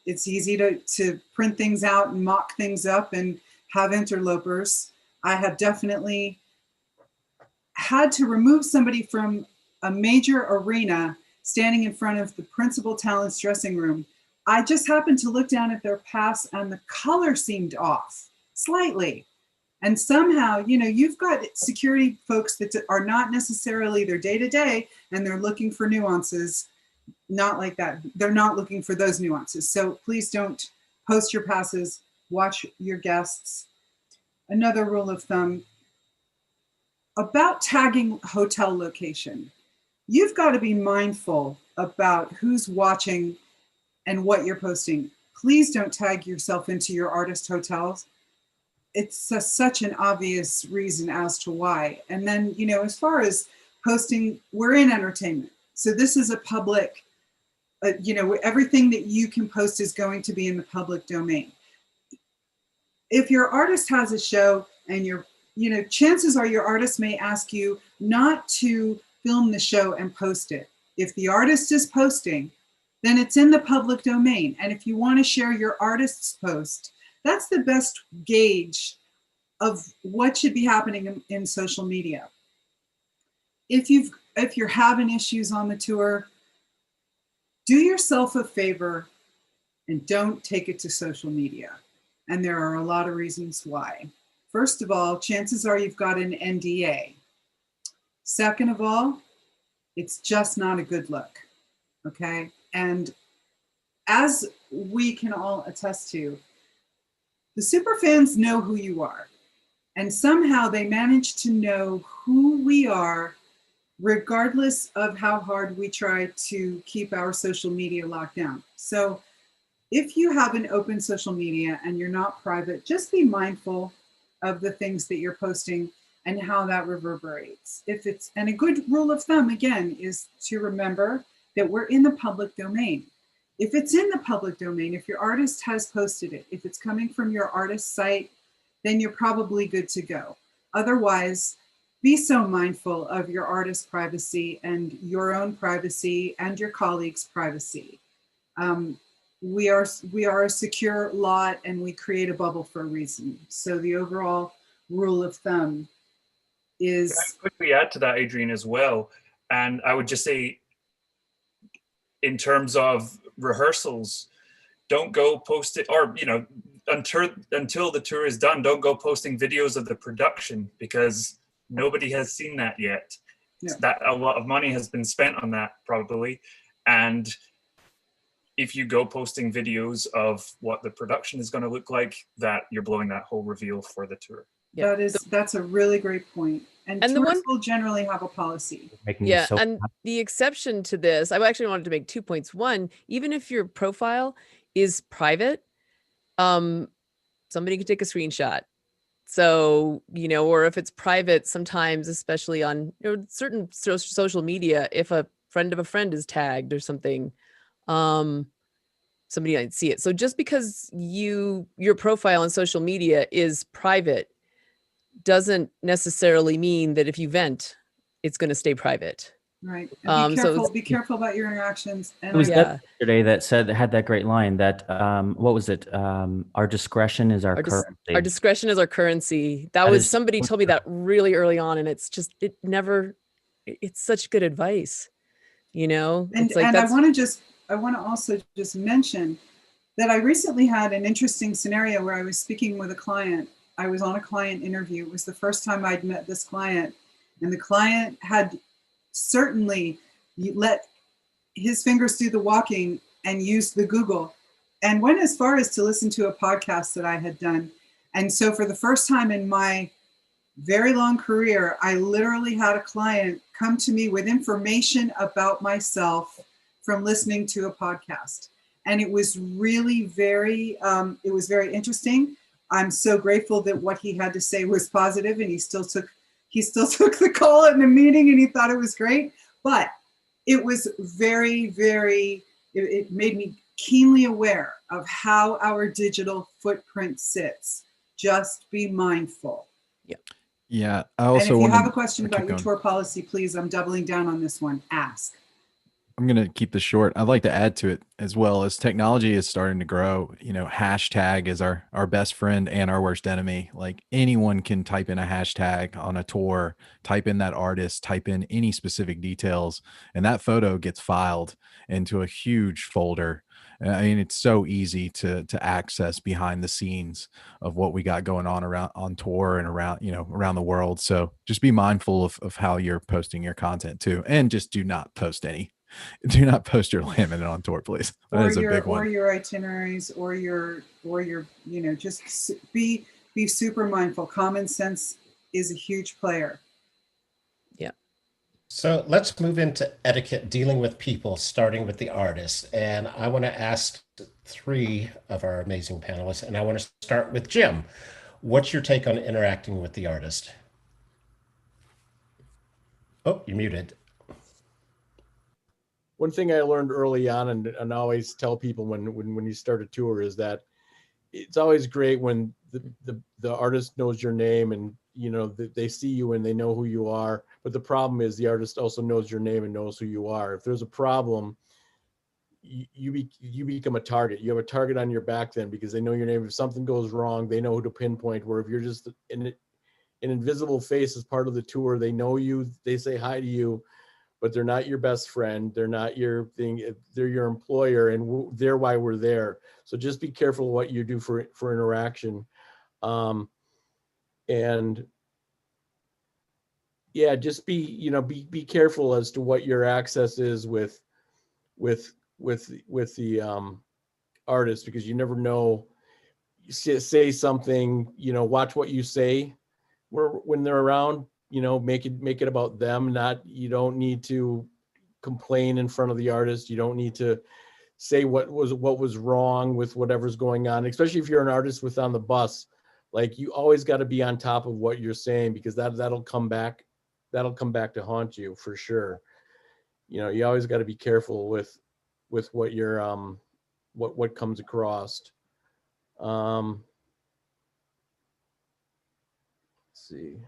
Speaker 4: It's easy to print things out and mock things up and have interlopers. I have definitely had to remove somebody from a major arena standing in front of the principal talent's dressing room. I just happened to look down at their pass and the color seemed off slightly. And somehow, you've got security folks that are not necessarily their day-to-day, and they're looking for nuances. Not like that. They're not looking for those nuances. So please don't post your passes. Watch your guests. Another rule of thumb about tagging hotel location. You've got to be mindful about who's watching and what you're posting. Please don't tag yourself into your artist hotels. It's such an obvious reason as to why. And then, as far as posting, we're in entertainment. So this is a public, everything that you can post is going to be in the public domain. If your artist has a show and chances are your artist may ask you not to film the show and post it. If the artist is posting, then it's in the public domain. And if you want to share your artist's post, that's the best gauge of what should be happening in social media. If you're having issues on the tour, do yourself a favor and don't take it to social media. And there are a lot of reasons why. First of all, chances are you've got an NDA. Second of all, it's just not a good look, okay? And as we can all attest to, the superfans know who you are, and somehow they manage to know who we are, regardless of how hard we try to keep our social media locked down. So if you have an open social media and you're not private, just be mindful of the things that you're posting and how that reverberates. And a good rule of thumb, again, is to remember that we're in the public domain. If it's in the public domain, if your artist has posted it, if it's coming from your artist's site, then you're probably good to go. Otherwise, be so mindful of your artist's privacy and your own privacy and your colleagues' privacy. We are a secure lot and we create a bubble for a reason. So the overall rule of thumb is...
Speaker 6: Can I quickly add to that, Adrienne, as well? And I would just say, in terms of rehearsals, don't go post it, or until the tour is done, don't go posting videos of the production because nobody has seen that yet.
Speaker 4: Yeah.
Speaker 6: That a lot of money has been spent on that probably, and if you go posting videos of what the production is going to look like, that you're blowing that whole reveal for the tour.
Speaker 1: Yeah.
Speaker 4: That's a really great point. And tours will generally have a policy.
Speaker 1: And the exception to this, I actually wanted to make 2 points. One, even if your profile is private, somebody could take a screenshot. So, or if it's private, sometimes, especially on certain social media, if a friend of a friend is tagged or something, somebody might see it. So just because your profile on social media is private doesn't necessarily mean that if you vent, it's going to stay private.
Speaker 4: Right. And be careful about your interactions. And
Speaker 5: it was that yesterday that had that great line that, what was it? Our discretion is our currency.
Speaker 1: Our discretion is our currency. That was somebody told me that really early on, and it's such good advice,
Speaker 4: And,
Speaker 1: it's like,
Speaker 4: and I want to also just mention that I recently had an interesting scenario where I was speaking with a client. I was on a client interview. It was the first time I'd met this client, and the client had certainly let his fingers do the walking and used the Google and went as far as to listen to a podcast that I had done. And so for the first time in my very long career, I literally had a client come to me with information about myself from listening to a podcast. And it was really it was very interesting. I'm so grateful that what he had to say was positive, and he still took the call in the meeting, and he thought it was great. But it was it made me keenly aware of how our digital footprint sits. Just be mindful.
Speaker 2: Yeah. I
Speaker 4: And
Speaker 2: also
Speaker 4: if you
Speaker 2: want
Speaker 4: have a
Speaker 2: to
Speaker 4: question about your tour policy, please, I'm doubling down on this one. Ask.
Speaker 2: I'm going to keep this short. I'd like to add to it as well. As technology is starting to grow, hashtag is our best friend and our worst enemy. Like anyone can type in a hashtag on a tour, type in that artist, type in any specific details, and that photo gets filed into a huge folder. I mean, it's so easy to access behind the scenes of what we got going on around on tour and around the world. So just be mindful of how you're posting your content too, and just do not post your laminate on tour, please. That is a big one.
Speaker 4: Or your itineraries, or your just be super mindful. Common sense is a huge player.
Speaker 1: Yeah.
Speaker 7: So let's move into etiquette, dealing with people, starting with the artist. And I want to ask 3 of our amazing panelists, and I want to start with Jim. What's your take on interacting with the artist? Oh, you're muted.
Speaker 8: One thing I learned early on, and always tell people when you start a tour, is that it's always great when the artist knows your name, and they see you and they know who you are. But the problem is the artist also knows your name and knows who you are. If there's a problem, you become a target. You have a target on your back then, because they know your name. If something goes wrong, they know who to pinpoint. Where if you're just an invisible face as part of the tour, they know you, they say hi to you, but they're not your best friend. They're not your thing. They're your employer, and they're why we're there. So just be careful what you do for interaction. And yeah, just be careful as to what your access is with the artist, because you never know. You say something, watch what you say when they're around. Make it about them. You don't need to complain in front of the artist. You don't need to say what was wrong with whatever's going on, especially if you're an artist on the bus. Like, you always got to be on top of what you're saying, because that'll come back to haunt you for sure. You always got to be careful with what you're what comes across. Let's see.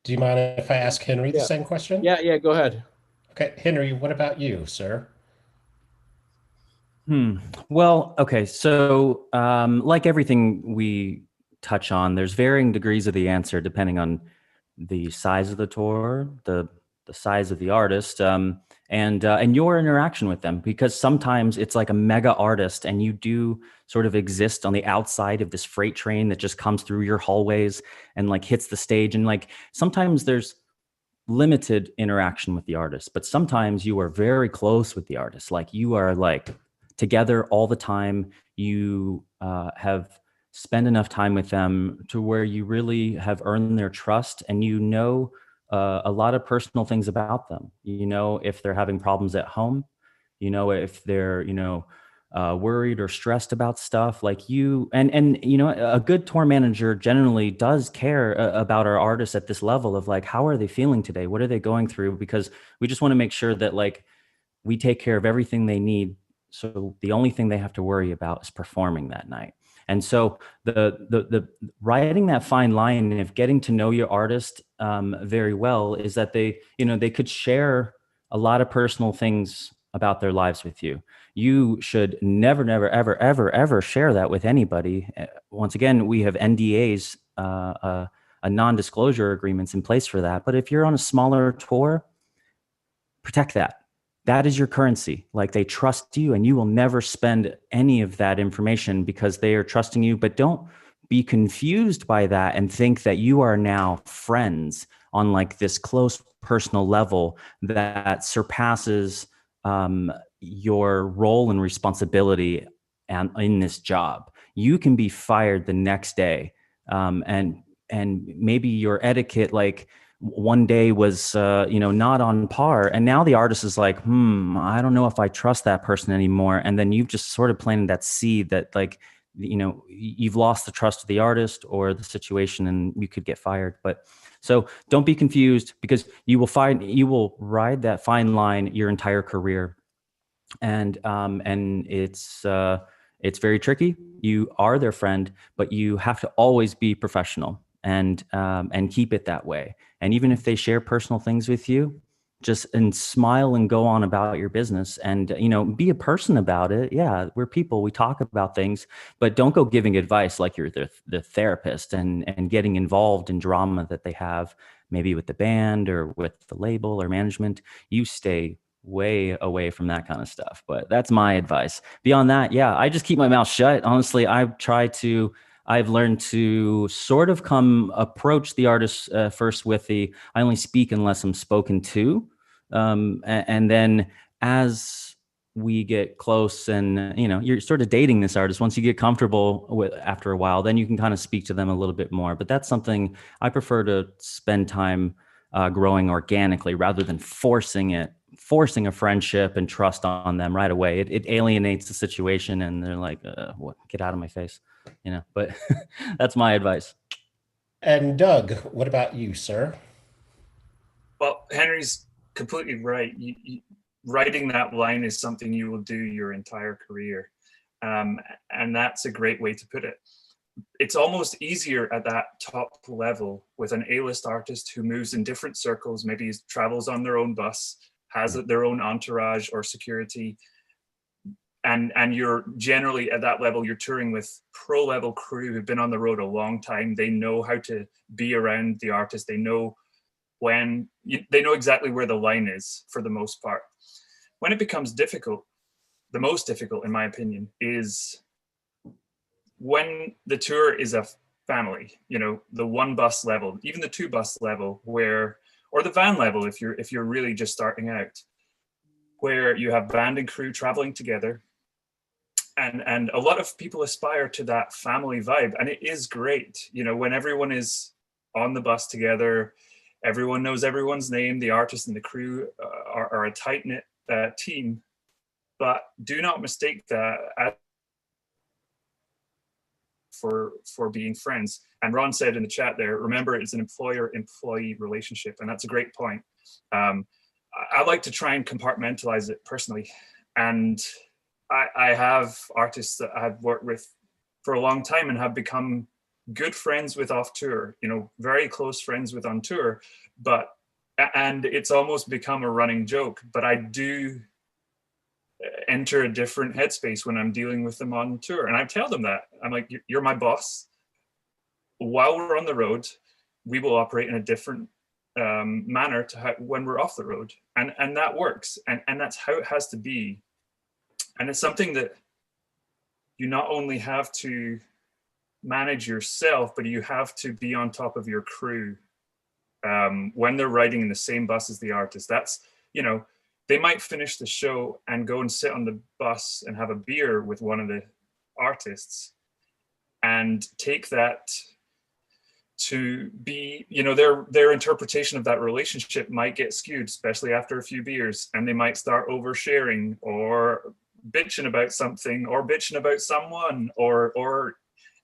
Speaker 7: Do you mind if I ask Henry the same question?
Speaker 8: Yeah, go ahead.
Speaker 7: Okay, Henry, what about you, sir?
Speaker 5: Well, okay. So, like everything we touch on, there's varying degrees of the answer depending on the size of the tour, the size of the artist, and your interaction with them. Because sometimes it's like a mega artist, and you do sort of exist on the outside of this freight train that just comes through your hallways and like hits the stage. And like sometimes there's limited interaction with the artist, but sometimes you are very close with the artist. Like you are like together all the time. You have spent enough time with them to where you really have earned their trust, and a lot of personal things about them. If they're having problems at home, if they're worried or stressed about stuff, like you and a good tour manager generally does care about our artists at this level of like, how are they feeling today? What are they going through? Because we just want to make sure that like we take care of everything they need. So the only thing they have to worry about is performing that night. And so the writing that fine line of getting to know your artist very well is that they could share a lot of personal things about their lives with you. You should never, ever share that with anybody. Once again, we have NDAs, a non-disclosure agreements in place for that. But if you're on a smaller tour, protect that. That is your currency. Like, they trust you, and you will never spend any of that information because they are trusting you. But don't be confused by that and think that you are now friends on like this close personal level that surpasses your role and responsibility and in this job. You can be fired the next day, and maybe your etiquette, like one day was not on par, and now the artist is like, I don't know if I trust that person anymore. And then you've just sort of planted that seed that, like, you've lost the trust of the artist or the situation, and you could get fired. But so don't be confused, because you will ride that fine line your entire career. And it's very tricky. You are their friend, but you have to always be professional and keep it that way. And even if they share personal things with you, just smile and go on about your business, and be a person about it. Yeah, we're people, we talk about things, but don't go giving advice like you're the therapist and getting involved in drama that they have, maybe with the band or with the label or management. You stay way away from that kind of stuff. But that's my advice. Beyond that, yeah, I just keep my mouth shut. Honestly, I've learned to sort of approach the artist first with I only speak unless I'm spoken to. And then as we get close and, you're sort of dating this artist, once you get comfortable with after a while, then you can kind of speak to them a little bit more. But that's something I prefer to spend time growing organically rather than forcing a friendship and trust on them right away. It alienates the situation, and they're like, what? Get out of my face, but that's my advice.
Speaker 7: And Doug, what about you, sir?
Speaker 6: Well, Henry's completely right. Writing that line is something you will do your entire career. And that's a great way to put it. It's almost easier at that top level with an A-list artist who moves in different circles, maybe travels on their own bus, has their own entourage or security. And you're generally at that level, you're touring with pro level crew who've been on the road a long time. They know how to be around the artist. They know they know exactly where the line is for the most part. When it becomes difficult, the most difficult in my opinion, is when the tour is a family, the one bus level, even the two bus level, or the van level if you're really just starting out, where you have band and crew traveling together. And a lot of people aspire to that family vibe, and it is great, when everyone is on the bus together, everyone knows everyone's name, the artist and the crew are a tight-knit team. But do not mistake that for being friends. And Ron said in the chat there, remember, it's an employer-employee relationship, and that's a great point. I like to try and compartmentalize it personally. And I have artists that I've worked with for a long time and have become good friends with off tour, very close friends with on tour, and it's almost become a running joke, but I do enter a different headspace when I'm dealing with them on tour. And I tell them that. I'm like, you're my boss. While we're on the road, we will operate in a different manner to when we're off the road. And that works. And that's how it has to be. And it's something that you not only have to manage yourself, but you have to be on top of your crew when they're riding in the same bus as the artist. That's, they might finish the show and go and sit on the bus and have a beer with one of the artists and take that to be, their interpretation of that relationship might get skewed, especially after a few beers, and they might start oversharing or bitching about something or bitching about someone or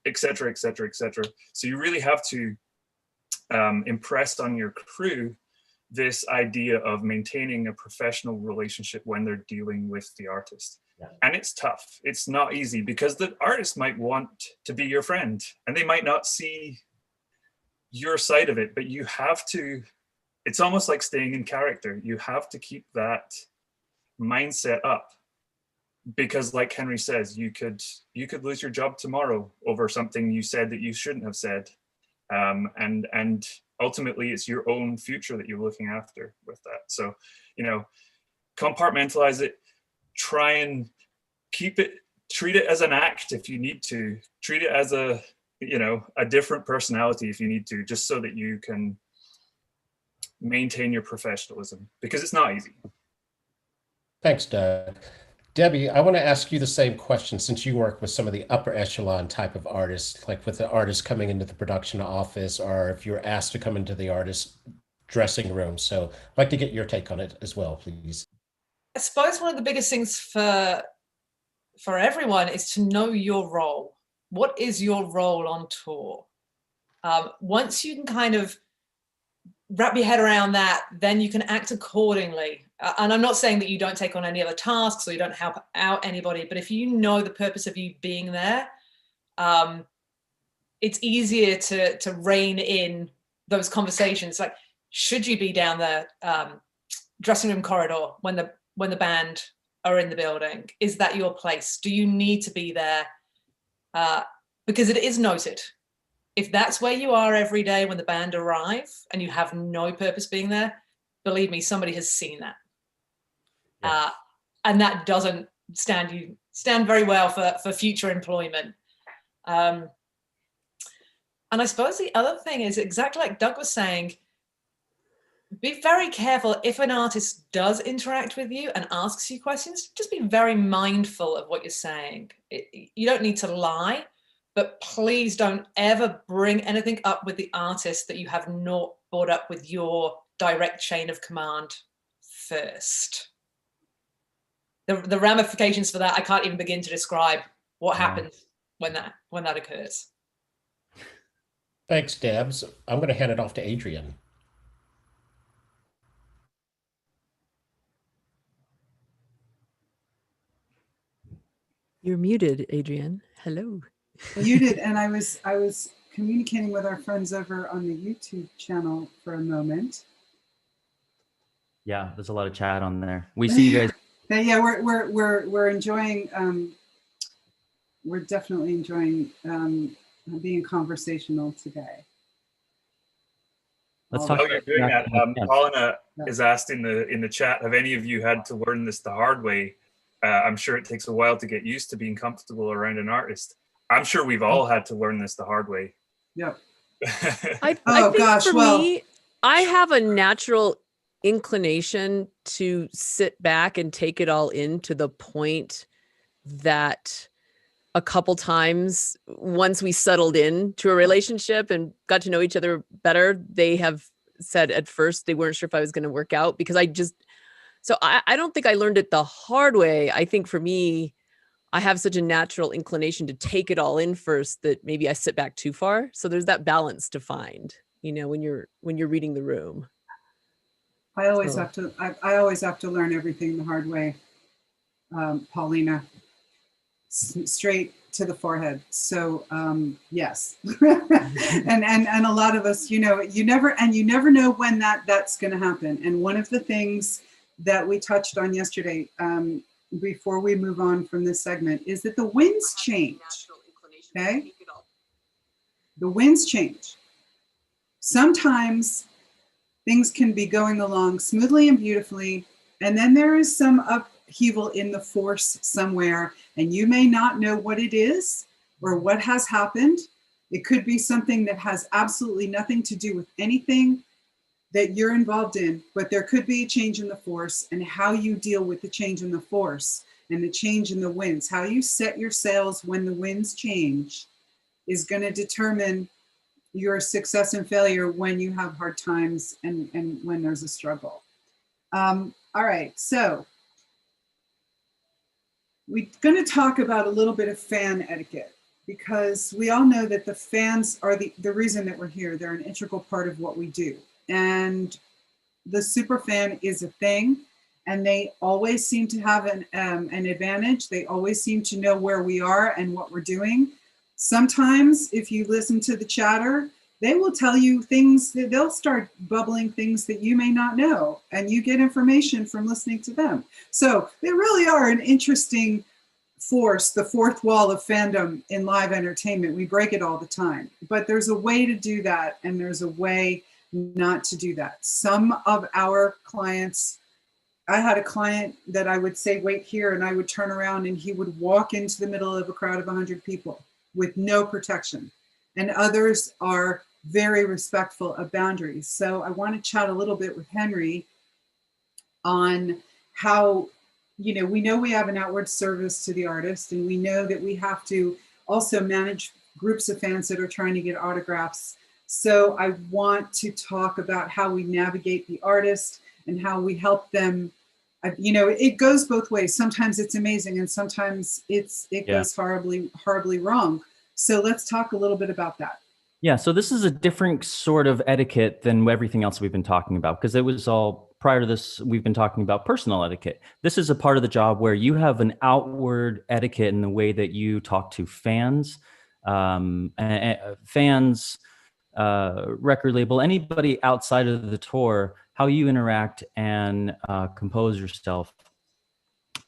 Speaker 6: et cetera, et cetera, et cetera. So you really have to impress on your crew this idea of maintaining a professional relationship when they're dealing with the artist. Yeah. And it's tough. It's not easy because the artist might want to be your friend and they might not see your side of it, but you have to, it's almost like staying in character. You have to keep that mindset up because like Henry says, you could lose your job tomorrow over something you said that you shouldn't have said. And ultimately it's your own future that you're looking after with that. So, compartmentalize it, try and keep it, treat it as an act if you need to, treat it as a different personality if you need to, just so that you can maintain your professionalism, because it's not easy.
Speaker 7: Thanks, Doug. Debbie, I want to ask you the same question, since you work with some of the upper echelon type of artists, like with the artist coming into the production office, or if you're asked to come into the artist dressing room. So I'd like to get your take on it as well, please.
Speaker 3: I suppose one of the biggest things for everyone is to know your role. What is your role on tour? Once you can kind of wrap your head around that, then you can act accordingly. And I'm not saying that you don't take on any other tasks or you don't help out anybody, but if you know the purpose of you being there, it's easier to rein in those conversations. Like, should you be down the dressing room corridor when the band are in the building? Is that your place? Do you need to be there? Because it is noted. If that's where you are every day when the band arrive and you have no purpose being there, believe me, somebody has seen that. Yeah. And that doesn't stand very well for future employment. And I suppose the other thing is exactly like Doug was saying, be very careful if an artist does interact with you and asks you questions, just be very mindful of what you're saying. You don't need to lie, but please don't ever bring anything up with the artist that you have not brought up with your direct chain of command first. The ramifications for that, I can't even begin to describe what happens when that occurs.
Speaker 7: Thanks, Debs. I'm going to hand it off to Adrian.
Speaker 1: You're muted, Adrian. Hello.
Speaker 4: Muted, and I was communicating with our friends over on the YouTube channel for a moment.
Speaker 5: Yeah, there's a lot of chat on there. We see you guys.
Speaker 4: Yeah, we're enjoying. We're definitely enjoying being conversational today.
Speaker 5: Let's talk.
Speaker 6: While you're doing that, Paulina is asked in the chat, have any of you had to learn this the hard way? I'm sure it takes a while to get used to being comfortable around an artist. I'm sure we've all had to learn this the hard way.
Speaker 4: Yep.
Speaker 1: I think for me, I have a natural inclination to sit back and take it all in, to the point that a couple times, once we settled into a relationship and got to know each other better, they have said at first they weren't sure if I was going to work out, because I don't think I learned it the hard way. I think for me, I have such a natural inclination to take it all in first that maybe I sit back too far. So there's that balance to find, when you're reading the room.
Speaker 4: I always have to learn everything the hard way, Paulina, straight to the forehead. So yes, and a lot of us, you never know when that's going to happen. And one of the things that we touched on yesterday, before we move on from this segment, is that the winds change. Okay, the winds change. Sometimes things can be going along smoothly and beautifully, and then there is some upheaval in the force somewhere, and you may not know what it is or what has happened. It could be something that has absolutely nothing to do with anything that you're involved in, but there could be a change in the force, and how you deal with the change in the force and the change in the winds, how you set your sails when the winds change, is going to determine your success and failure when you have hard times and when there's a struggle. All right, so we're going to talk about a little bit of fan etiquette, because we all know that the fans are the reason that we're here. They're an integral part of what we do. And the super fan is a thing, and they always seem to have an advantage. They always seem to know where we are and what we're doing. Sometimes if you listen to the chatter, they will tell you things that they'll start bubbling things that you may not know, and you get information from listening to them. So they really are an interesting force, the fourth wall of fandom in live entertainment. We break it all the time, but there's a way to do that, and there's a way not to do that. Some of our clients, I had a client that I would say, wait here, and I would turn around and he would walk into the middle of a crowd of 100 people with no protection. And others are very respectful of boundaries. So I want to chat a little bit with Henry on how, we know we have an outward service to the artist, and we know that we have to also manage groups of fans that are trying to get autographs. So I want to talk about how we navigate the artist and how we help them. It goes both ways. Sometimes it's amazing, and sometimes it goes horribly wrong. So let's talk a little bit about that.
Speaker 5: Yeah, so this is a different sort of etiquette than everything else we've been talking about, because it was all prior to this, we've been talking about personal etiquette. This is a part of the job where you have an outward etiquette in the way that you talk to fans, record label, anybody outside of the tour, how you interact and compose yourself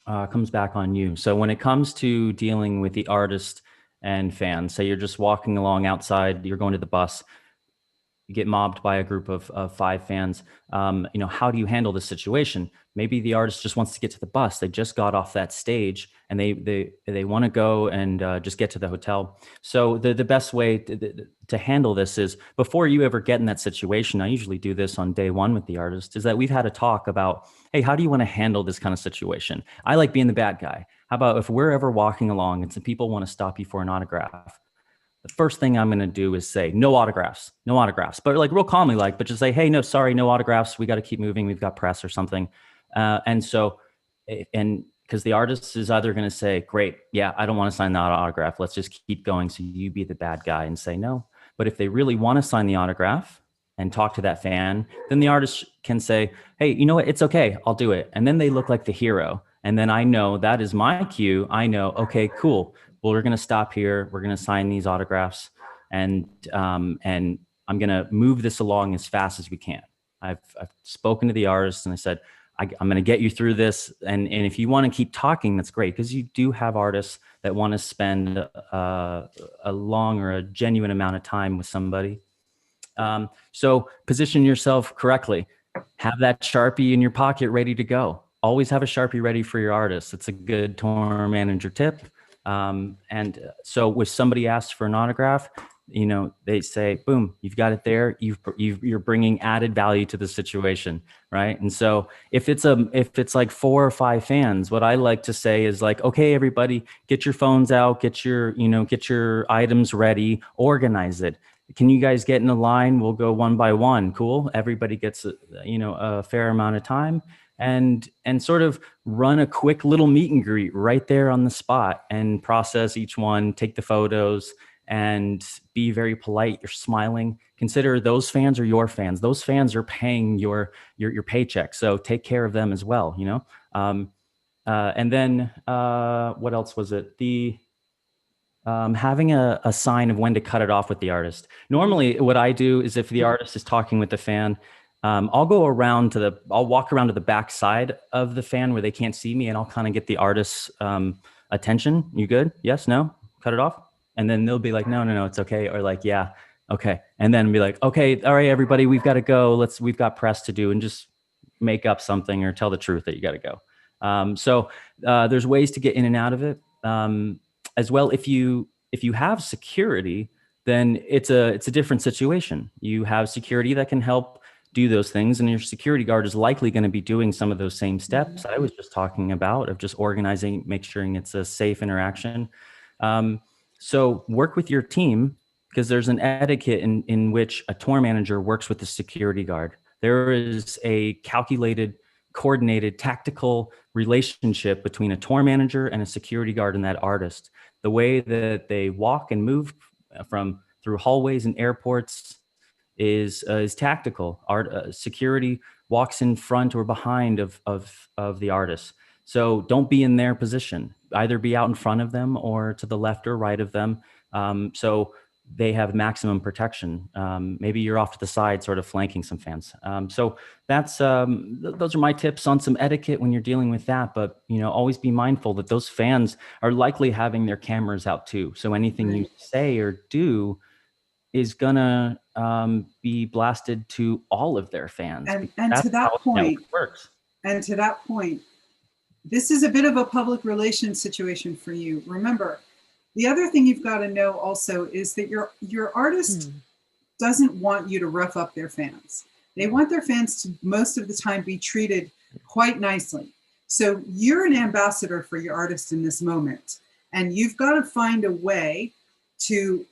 Speaker 5: comes back on you. So when it comes to dealing with the artist and fans, say you're just walking along outside, you're going to the bus, you get mobbed by a group of 5 fans. How do you handle this situation? Maybe the artist just wants to get to the bus. They just got off that stage and they want to go and just get to the hotel. So the best way to handle this is, before you ever get in that situation, I usually do this on day 1 with the artist, is that we've had a talk about, hey, how do you want to handle this kind of situation? I like being the bad guy. How about if we're ever walking along and some people want to stop you for an autograph? The first thing I'm going to do is say, no autographs, but like real calmly, but just say, hey, no, sorry, no autographs. We got to keep moving. We've got press or something. Because the artist is either going to say, great, yeah, I don't want to sign that autograph. Let's just keep going. So you be the bad guy and say no. But if they really want to sign the autograph and talk to that fan, then the artist can say, hey, you know what? It's okay. I'll do it. And then they look like the hero. And then I know that is my cue. I know, okay, cool. Well, we're going to stop here. We're going to sign these autographs, and I'm going to move this along as fast as we can. I've spoken to the artist and I said, I'm going to get you through this. And if you want to keep talking, that's great, because you do have artists that want to spend a long or a genuine amount of time with somebody. So position yourself correctly. Have that Sharpie in your pocket ready to go. Always have a Sharpie ready for your artist. It's a good tour manager tip. So if somebody asks for an autograph, they say, boom, you've got it there. You're bringing added value to the situation, right? And so if it's like 4 or 5 fans, what I like to say is like, okay, everybody, get your phones out, get your items ready, organize it. Can you guys get in a line? We'll go one by one. Cool. Everybody gets a fair amount of time. And sort of run a quick little meet and greet right there on the spot and process each one, take the photos, and be very polite. You're smiling. Consider those fans are your fans. Those fans are paying your paycheck. So take care of them as well, and then what else was it? Having a sign of when to cut it off with the artist. Normally what I do is, if the artist is talking with the fan, I'll walk around to the back side of the fan where they can't see me, and I'll kind of get the artist's attention. You good? Yes, no, cut it off. And then they'll be like, no, it's okay. Or like, yeah, okay. And then be like, okay, all right, everybody, we've got to go. We've got press to do, and just make up something or tell the truth that you got to go. So there's ways to get in and out of it. As well, if you have security, then it's a different situation. You have security that can help do those things, and your security guard is likely going to be doing some of those same steps I was just talking about, of just organizing, make sure it's a safe interaction. So work with your team, because there's an etiquette in which a tour manager works with the security guard. There is a calculated, coordinated, tactical relationship between a tour manager and a security guard and that artist. The way that they walk and move through hallways and airports is tactical. Security walks in front or behind of the artist. So don't be in their position. Either be out in front of them or to the left or right of them. So they have maximum protection. Maybe you're off to the side, sort of flanking some fans. So that's those are my tips on some etiquette when you're dealing with that. But always be mindful that those fans are likely having their cameras out too. So anything you say or do is gonna be blasted to all of their fans.
Speaker 4: And to that point, works. And to that point, this is a bit of a public relations situation for you. Remember, the other thing you've got to know also is that your artist doesn't want you to rough up their fans. They want their fans to most of the time be treated quite nicely. So you're an ambassador for your artist in this moment, and you've got to find a way to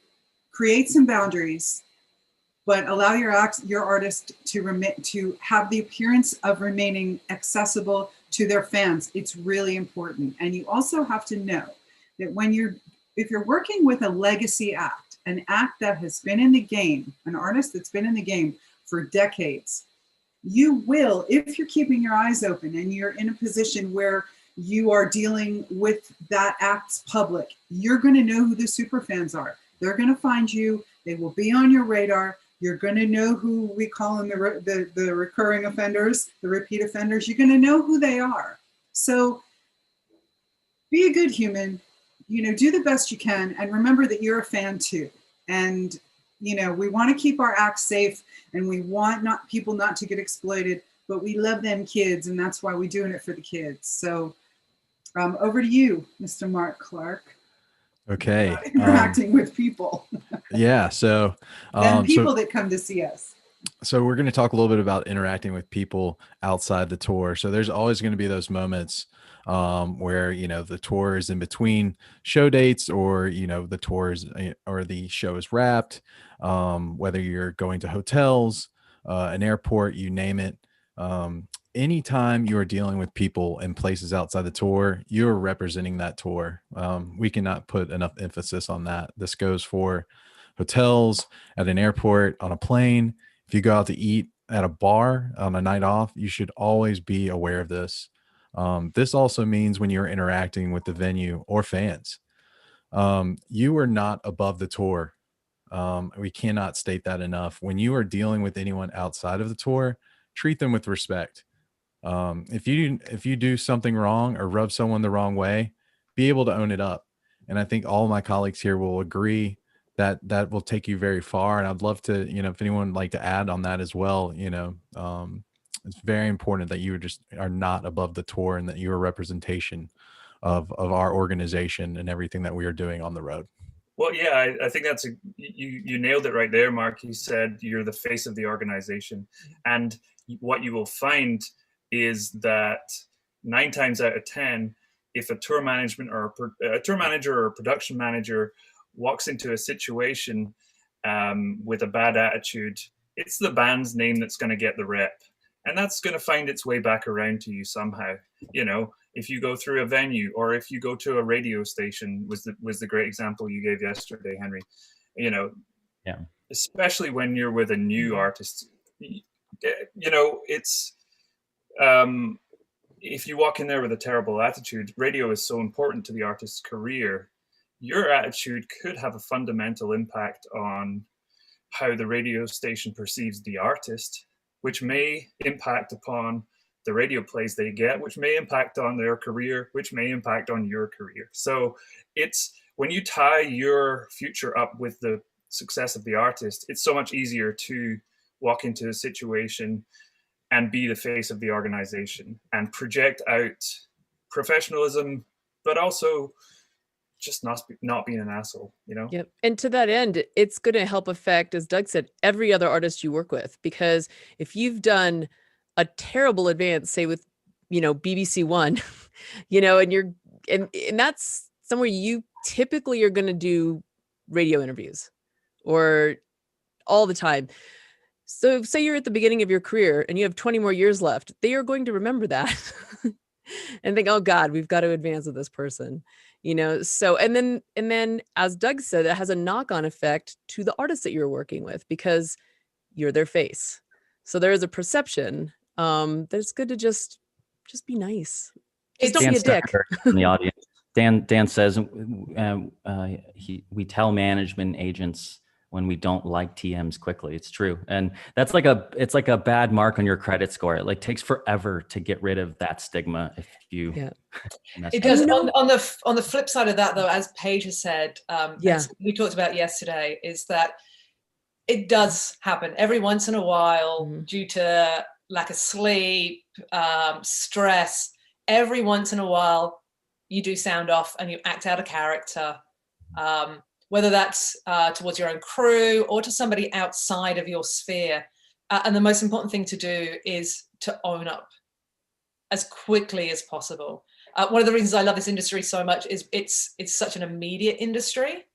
Speaker 4: create some boundaries, but allow your artist to have the appearance of remaining accessible to their fans. It's really important. And you also have to know that if you're working with a legacy act, an act that has been in the game, an artist that's been in the game for decades, you will, if you're keeping your eyes open and you're in a position where you are dealing with that act's public, you're going to know who the super fans are. They're going to find you. They will be on your radar. You're going to know who we call them the recurring offenders, the repeat offenders. You're going to know who they are. So be a good human, do the best you can, and remember that you're a fan too. And we want to keep our acts safe, and we want people not to get exploited, but we love them kids, and that's why we're doing it for the kids. So over to you, Mr. Mark Clark.
Speaker 2: Okay.
Speaker 4: Interacting with people.
Speaker 2: Yeah. So
Speaker 4: people that come to see us.
Speaker 2: So we're going to talk a little bit about interacting with people outside the tour. So there's always going to be those moments where, the tour is in between show dates, or, the tour is, or the show is wrapped, whether you're going to hotels, an airport, you name it. Anytime you are dealing with people in places outside the tour, you're representing that tour. We cannot put enough emphasis on that. This goes for hotels, at an airport, on a plane. If you go out to eat at a bar on a night off, you should always be aware of this. This also means when you're interacting with the venue or fans, you are not above the tour. We cannot state that enough. When you are dealing with anyone outside of the tour, treat them with respect. If you do something wrong or rub someone the wrong way, be able to own it up. And I think all my colleagues here will agree that will take you very far. And I'd love to, if anyone would like to add on that as well, it's very important that you are not above the tour, and that you're a representation of our organization and everything that we are doing on the road.
Speaker 6: Well, yeah, I think you nailed it right there, Mark. You said you're the face of the organization. And what you will find is that 9 times out of 10, if a tour manager or a production manager walks into a situation with a bad attitude, it's the band's name that's going to get the rep. And that's going to find its way back around to you somehow. If you go through a venue, or if you go to a radio station, was the great example you gave yesterday, Henry.
Speaker 5: Yeah.
Speaker 6: Especially when you're with a new artist, it's if you walk in there with a terrible attitude, radio is so important to the artist's career. Your attitude could have a fundamental impact on how the radio station perceives the artist, which may impact upon the radio plays they get, which may impact on their career, which may impact on your career. So it's when you tie your future up with the success of the artist, it's so much easier to walk into a situation and be the face of the organization and project out professionalism, but also just not being an asshole,
Speaker 1: Yep. And to that end, it's going to help affect, as Doug said, every other artist you work with. Because if you've done a terrible advance, say with, BBC One, and that's somewhere you typically are going to do radio interviews or all the time. So say you're at the beginning of your career and you have 20 more years left, they are going to remember that and think, oh God, we've got to advance with this person. So, and then as Doug said, it has a knock-on effect to the artists that you're working with, because you're their face. So there is a perception that it's good to just be nice. Just don't be a dick.
Speaker 5: In the audience, Dan says we tell management agents when we don't like TMs quickly. It's true. And that's it's like a bad mark on your credit score. It takes forever to get rid of that stigma if you.
Speaker 1: Yeah.
Speaker 3: It does. On the flip side of that, though, as Paige has said, we talked about yesterday, is that it does happen every once in a while due to lack of sleep, stress. Every once in a while, you do sound off and you act out of character. whether that's towards your own crew or to somebody outside of your sphere. And the most important thing to do is to own up as quickly as possible. One of the reasons I love this industry so much is it's such an immediate industry,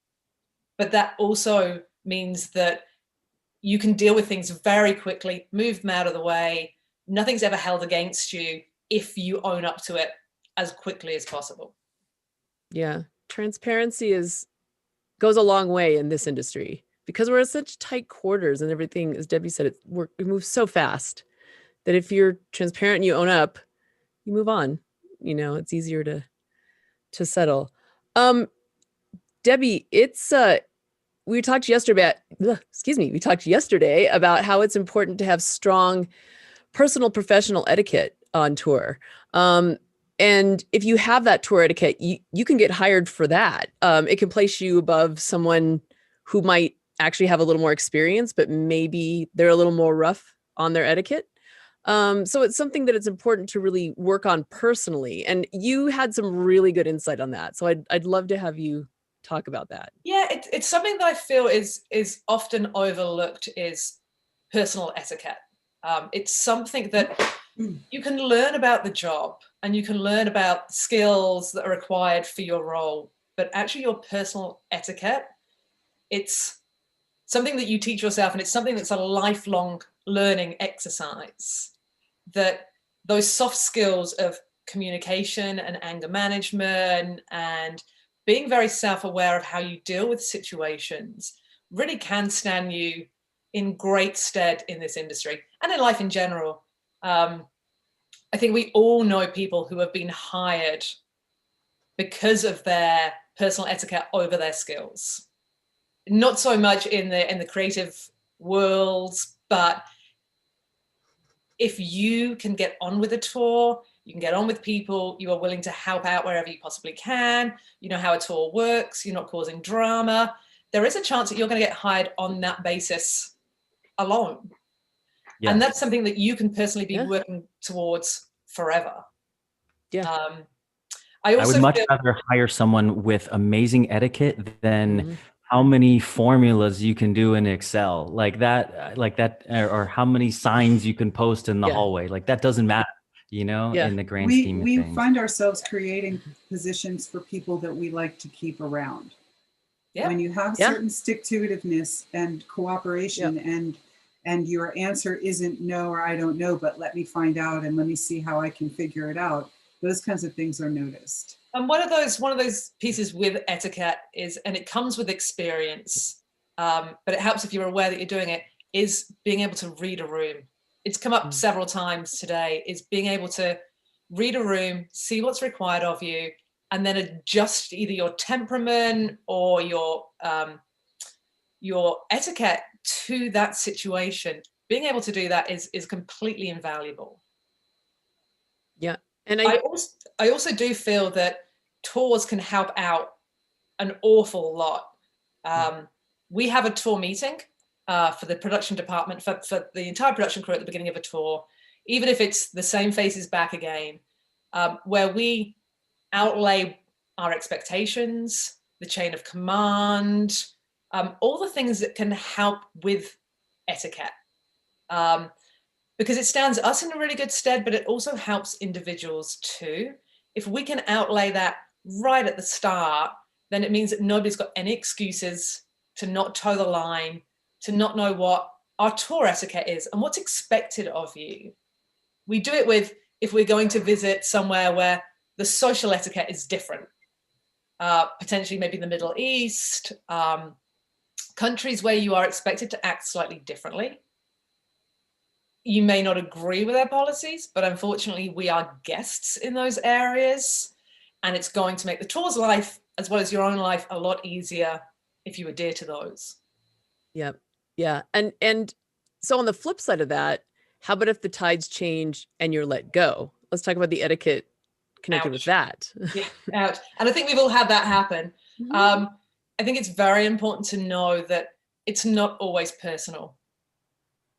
Speaker 3: but that also means that you can deal with things very quickly, move them out of the way. Nothing's ever held against you if you own up to it as quickly as possible.
Speaker 1: Yeah. Transparency goes a long way in this industry because we're in such tight quarters and everything, as Debbie said, it moves so fast that if you're transparent and you own up, you move on. It's easier to settle. Debbie, we talked yesterday about how it's important to have strong personal professional etiquette on tour. And if you have that tour etiquette, you can get hired for that. It can place you above someone who might actually have a little more experience, but maybe they're a little more rough on their etiquette. So it's something that it's important to really work on personally. And you had some really good insight on that. So I'd love to have you talk about that.
Speaker 3: Yeah, it's something that I feel is often overlooked is personal etiquette. It's something that you can learn about the job and you can learn about skills that are required for your role, but actually your personal etiquette, it's something that you teach yourself, and it's something that's a lifelong learning exercise. That those soft skills of communication and anger management and being very self-aware of how you deal with situations really can stand you in great stead in this industry and in life in general. I think we all know people who have been hired because of their personal etiquette over their skills. Not so much in the creative worlds, but if you can get on with a tour, you can get on with people, you are willing to help out wherever you possibly can, you know how a tour works, you're not causing drama, there is a chance that you're going to get hired on that basis alone. Yes. And that's something that you can personally be working towards forever.
Speaker 1: Yeah.
Speaker 5: I would much rather hire someone with amazing etiquette than how many formulas you can do in Excel, like that, or how many signs you can post in the hallway. Like that doesn't matter, in the grand scheme of things.
Speaker 4: We find ourselves creating positions for people that we like to keep around. Yeah. When you have certain stick-to-itiveness and cooperation and your answer isn't no or I don't know, but let me find out and let me see how I can figure it out, those kinds of things are noticed.
Speaker 3: And one of those pieces with etiquette is, and it comes with experience, but it helps if you're aware that you're doing it, is being able to read a room. It's come up several times today, is being able to read a room, see what's required of you, and then adjust either your temperament or your etiquette to that situation. Being able to do that is completely invaluable.
Speaker 1: Yeah. And
Speaker 3: I also do feel that tours can help out an awful lot. We have a tour meeting for the production department, for the entire production crew at the beginning of a tour, even if it's the same faces back again, where we outlay our expectations, the chain of command, all the things that can help with etiquette. Because it stands us in a really good stead, but it also helps individuals too. If we can outlay that right at the start, then it means that nobody's got any excuses to not toe the line, to not know what our tour etiquette is and what's expected of you. We do it with, if we're going to visit somewhere where the social etiquette is different, potentially maybe the Middle East, countries where you are expected to act slightly differently. You may not agree with their policies, but unfortunately we are guests in those areas, and it's going to make the tour's life as well as your own life a lot easier if you adhere to those.
Speaker 1: Yeah. Yeah. And so on the flip side of that, how about if the tides change and you're let go? Let's talk about the etiquette connected with that.
Speaker 3: Yeah, ouch. And I think we've all had that happen. I think it's very important to know that it's not always personal.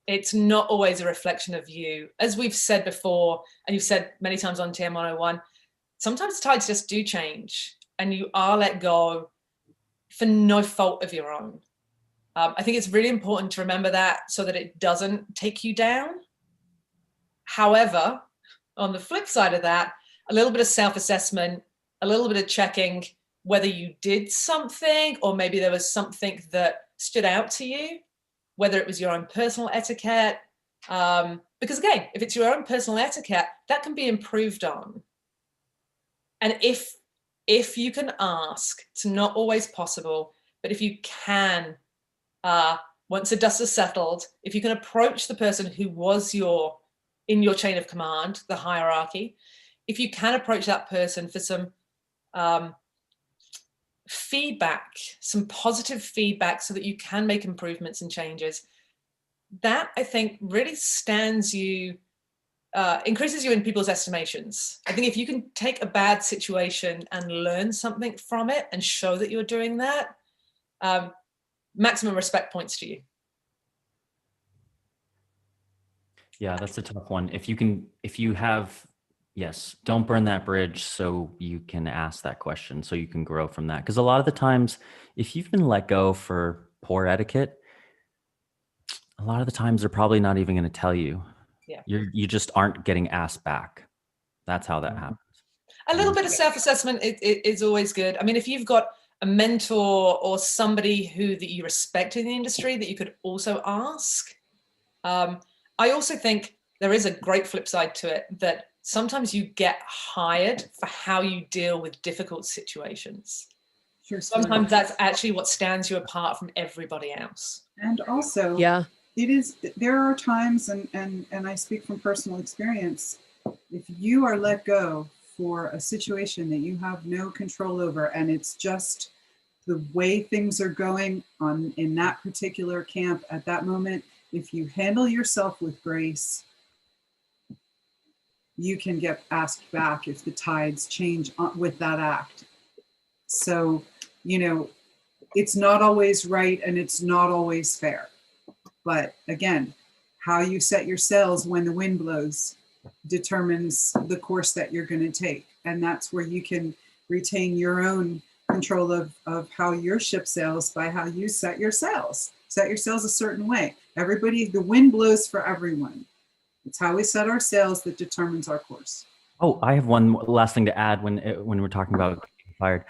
Speaker 3: It's not always a reflection of you. As we've said before, and you've said many times on TM 101, sometimes tides just do change and you are let go for no fault of your own. I think it's really important to remember that so that it doesn't take you down. However, on the flip side of that, a little bit of self-assessment, a little bit of checking whether you did something or maybe there was something that stood out to you, whether it was your own personal etiquette. Because again, if it's your own personal etiquette, that can be improved on. And if you can ask, it's not always possible, but if you can, once the dust is settled, if you can approach the person who was in your chain of command, the hierarchy, if you can approach that person for some feedback, some positive feedback so that you can make improvements and changes, that I think really stands you, increases you in people's estimations. I think if you can take a bad situation and learn something from it and show that you're doing that, maximum respect points to you.
Speaker 5: Yeah, that's a tough one. Yes, don't burn that bridge so you can ask that question, so you can grow from that. Because a lot of the times, if you've been let go for poor etiquette, a lot of the times they're probably not even going to tell you.
Speaker 3: Yeah.
Speaker 5: You just aren't getting asked back. That's how that happens.
Speaker 3: A little bit of self-assessment is always good. I mean, if you've got a mentor or somebody that you respect in the industry that you could also ask. I also think there is a great flip side to it, that sometimes you get hired for how you deal with difficult situations.
Speaker 4: Sure.
Speaker 3: Sometimes that's actually what stands you apart from everybody else.
Speaker 4: And also, there are times, and I speak from personal experience, if you are let go for a situation that you have no control over, and it's just the way things are going on in that particular camp at that moment, if you handle yourself with grace, you can get asked back if the tides change with that act. So, it's not always right and it's not always fair. But again, how you set your sails when the wind blows determines the course that you're going to take. And that's where you can retain your own control of how your ship sails by how you set your sails. Set your sails a certain way. The wind blows for everyone. It's how we set our sails that determines our course.
Speaker 5: Oh, I have one last thing to add when we're talking about getting fired.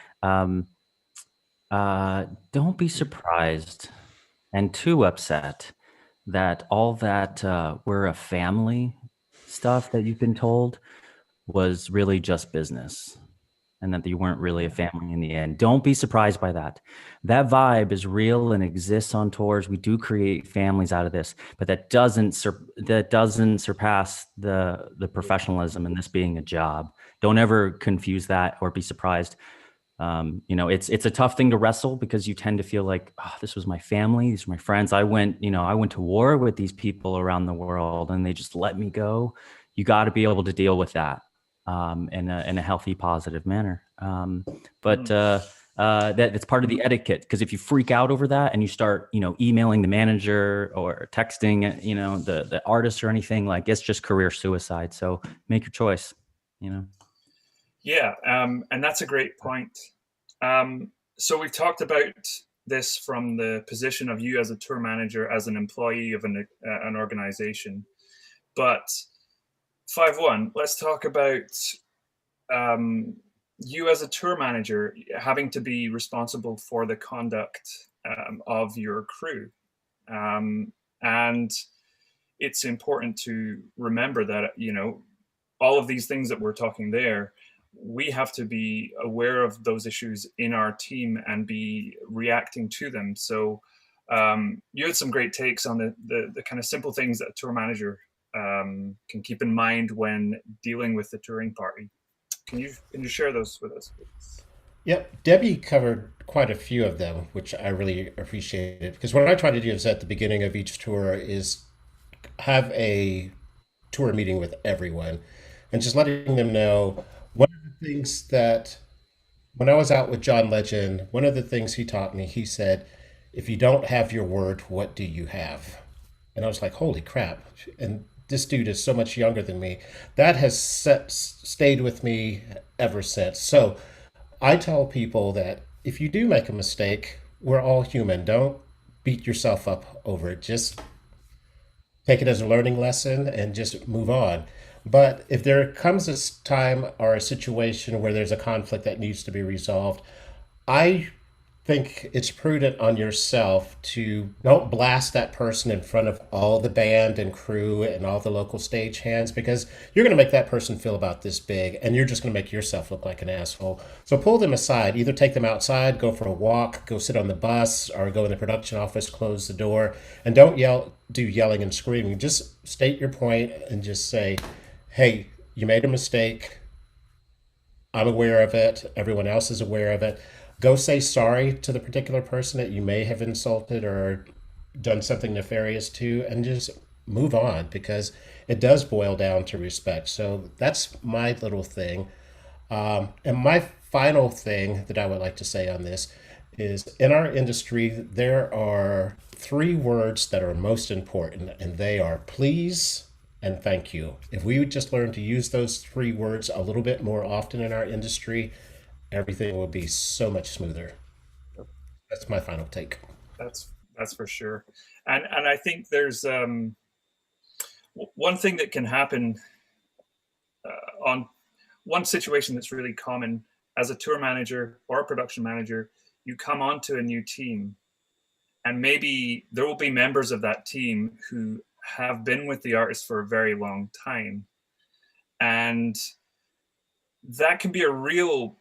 Speaker 5: Don't be surprised and too upset that all that we're a family stuff that you've been told was really just business, and that you weren't really a family in the end. Don't be surprised by that. That vibe is real and exists on tours. We do create families out of this, but that doesn't surpass the professionalism in this being a job. Don't ever confuse that or be surprised. It's a tough thing to wrestle, because you tend to feel like, oh, this was my family, these are my friends. I went to war with these people around the world and they just let me go. You got to be able to deal with that in a healthy, positive manner. That's part of the etiquette, because if you freak out over that and you start, emailing the manager or texting, the artist or anything, like, it's just career suicide. So make your choice,
Speaker 6: Yeah, and that's a great point. So we've talked about this from the position of you as a tour manager, as an employee of an organization. But 5-1, let's talk about you as a tour manager having to be responsible for the conduct of your crew. And it's important to remember that, all of these things that we're talking there, we have to be aware of those issues in our team and be reacting to them. So you had some great takes on the kind of simple things that a tour manager can keep in mind when dealing with the touring party. Can you share those with us, please?
Speaker 7: Yep, Debbie covered quite a few of them, which I really appreciated, because what I try to do is at the beginning of each tour is have a tour meeting with everyone and just letting them know one of the things that when I was out with John Legend, one of the things he taught me, he said, if you don't have your word, what do you have? And I was like, holy crap. And this dude is so much younger than me. That has stayed with me ever since. So I tell people that if you do make a mistake, we're all human. Don't beat yourself up over it. Just take it as a learning lesson and just move on. But if there comes a time or a situation where there's a conflict that needs to be resolved, I think it's prudent on yourself to don't blast that person in front of all the band and crew and all the local stagehands, because you're going to make that person feel about this big and you're just going to make yourself look like an asshole. So pull them aside, either take them outside, go for a walk, go sit on the bus, or go in the production office, close the door, and don't do yelling and screaming. Just state your point and just say, hey, you made a mistake. I'm aware of it. Everyone else is aware of it. Go say sorry to the particular person that you may have insulted or done something nefarious to, and just move on, because it does boil down to respect. So that's my little thing. And my final thing that I would like to say on this is, in our industry, there are 3 words that are most important, and they are please and thank you. If we would just learn to use those 3 words a little bit more often in our industry, everything will be so much smoother. That's my final take.
Speaker 6: That's for sure. And I think there's one thing that can happen on one situation that's really common as a tour manager or a production manager. You come onto a new team, and maybe there will be members of that team who have been with the artist for a very long time, and that can be a real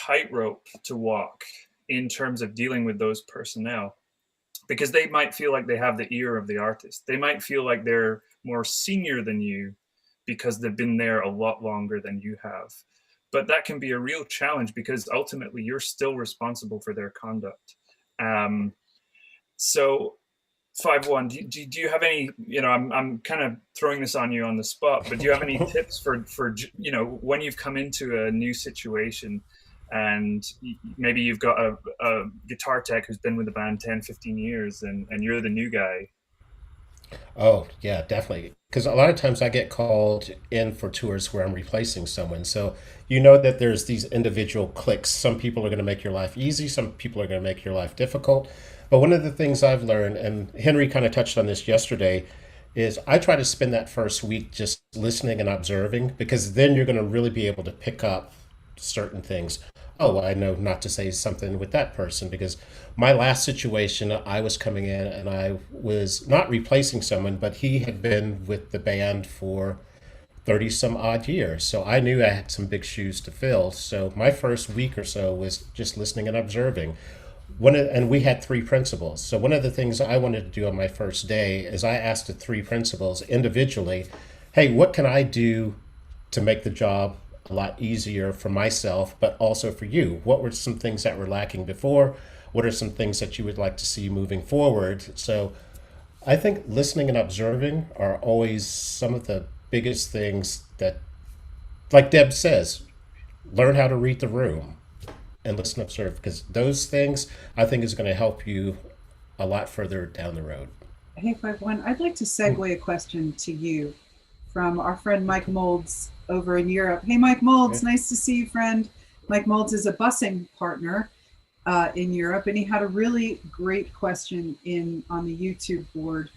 Speaker 6: tightrope to walk in terms of dealing with those personnel, because they might feel like they have the ear of the artist. They might feel like they're more senior than you because they've been there a lot longer than you have. But that can be a real challenge, because ultimately you're still responsible for their conduct. So 5-1, do you have any, I'm kind of throwing this on you on the spot, but do you have any tips for when you've come into a new situation and maybe you've got a guitar tech who's been with the band 10, 15 years and you're the new guy?
Speaker 7: Oh, yeah, definitely. Because a lot of times I get called in for tours where I'm replacing someone. So you know that there's these individual clicks. Some people are going to make your life easy, some people are going to make your life difficult. But one of the things I've learned, and Henry kind of touched on this yesterday, is I try to spend that first week just listening and observing, because then you're going to really be able to pick up certain things. Oh, I know not to say something with that person, because my last situation, I was coming in and I was not replacing someone, but he had been with the band for 30 some odd years. So I knew I had some big shoes to fill. So my first week or so was just listening and observing. And we had 3 principals. So one of the things I wanted to do on my first day is I asked the 3 principals individually, hey, what can I do to make the job a lot easier for myself, but also for you? What were some things that were lacking before? What are some things that you would like to see moving forward? So I think listening and observing are always some of the biggest things that, like Deb says, learn how to read the room and listen and observe, because those things I think is going to help you a lot further down the road.
Speaker 4: Hey, 5-1, I'd like to segue a question to you from our friend Mike Molds over in Europe. Hey, Mike Molds, nice to see you, friend. Mike Molds is a busing partner in Europe, and he had a really great question on the YouTube board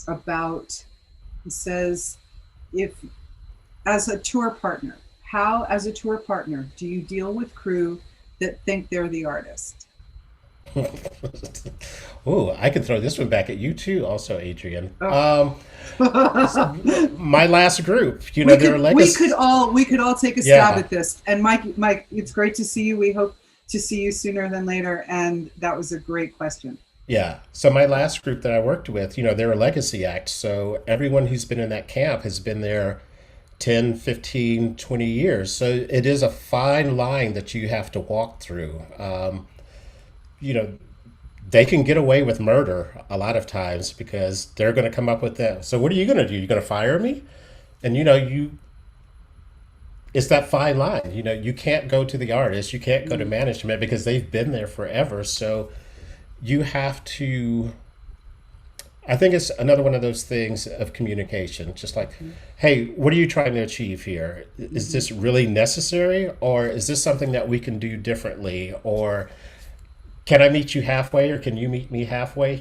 Speaker 4: about, he says, if as a tour partner, how as a tour partner do you deal with crew that think they're the artist?
Speaker 7: Oh, I could throw this one back at you too, also, Adrian.
Speaker 4: Oh.
Speaker 7: My last group, they're legacy.
Speaker 4: We could all take a stab at this. And Mike, it's great to see you. We hope to see you sooner than later. And that was a great question.
Speaker 7: Yeah. So my last group that I worked with, they're a legacy act. So everyone who's been in that camp has been there 10, 15, 20 years. So it is a fine line that you have to walk through. They can get away with murder a lot of times because they're going to come up with that. So what are you going to do? You're going to fire me? And, it's that fine line. You can't go to the artist. You can't go to management because they've been there forever. So you have to, I think it's another one of those things of communication, just like, hey, what are you trying to achieve here? Is this really necessary? Or is this something that we can do differently? Or can I meet you halfway, or can you meet me halfway?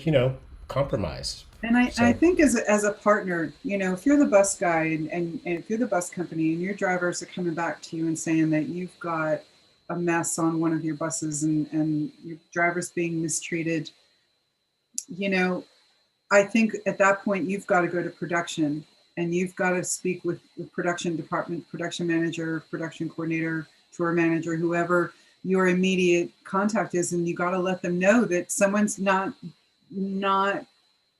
Speaker 7: Compromise.
Speaker 4: And I
Speaker 7: So-
Speaker 4: think as a partner, if you're the bus guy and if you're the bus company and your drivers are coming back to you and saying that you've got a mess on one of your buses and your driver's being mistreated, I think at that point you've got to go to production and you've got to speak with the production department, production manager, production coordinator, tour manager, whoever your immediate contact is, and you got to let them know that someone's not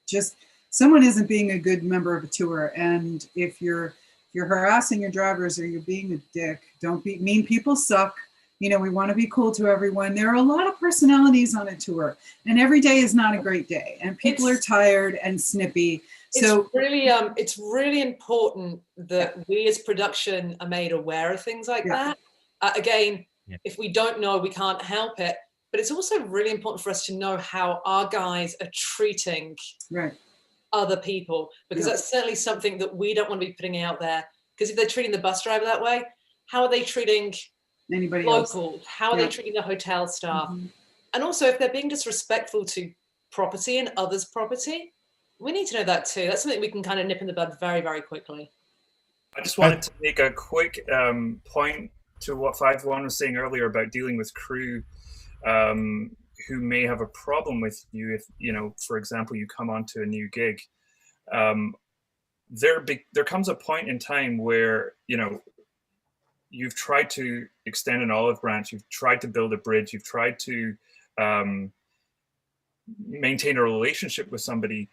Speaker 4: just someone isn't being a good member of a tour. And if you're harassing your drivers or you're being a dick, don't be mean. People suck. We want to be cool to everyone. There are a lot of personalities on a tour, and every day is not a great day, and people are tired and snippy. So
Speaker 3: it's really important that we as production are made aware of things like that. Again, if we don't know, we can't help it. But it's also really important for us to know how our guys are treating other people, because that's certainly something that we don't want to be putting out there. Because if they're treating the bus driver that way, how are they treating
Speaker 4: anybody
Speaker 3: locals?
Speaker 4: Else?
Speaker 3: How are they treating the hotel staff? Mm-hmm. And also, if they're being disrespectful to property and others' property, we need to know that too. That's something we can kind of nip in the bud very, very quickly.
Speaker 6: I just wanted to make a quick point to what 5-1 was saying earlier about dealing with crew who may have a problem with you if, for example, you come onto a new gig. There comes a point in time where, you've tried to extend an olive branch, you've tried to build a bridge, you've tried to maintain a relationship with somebody.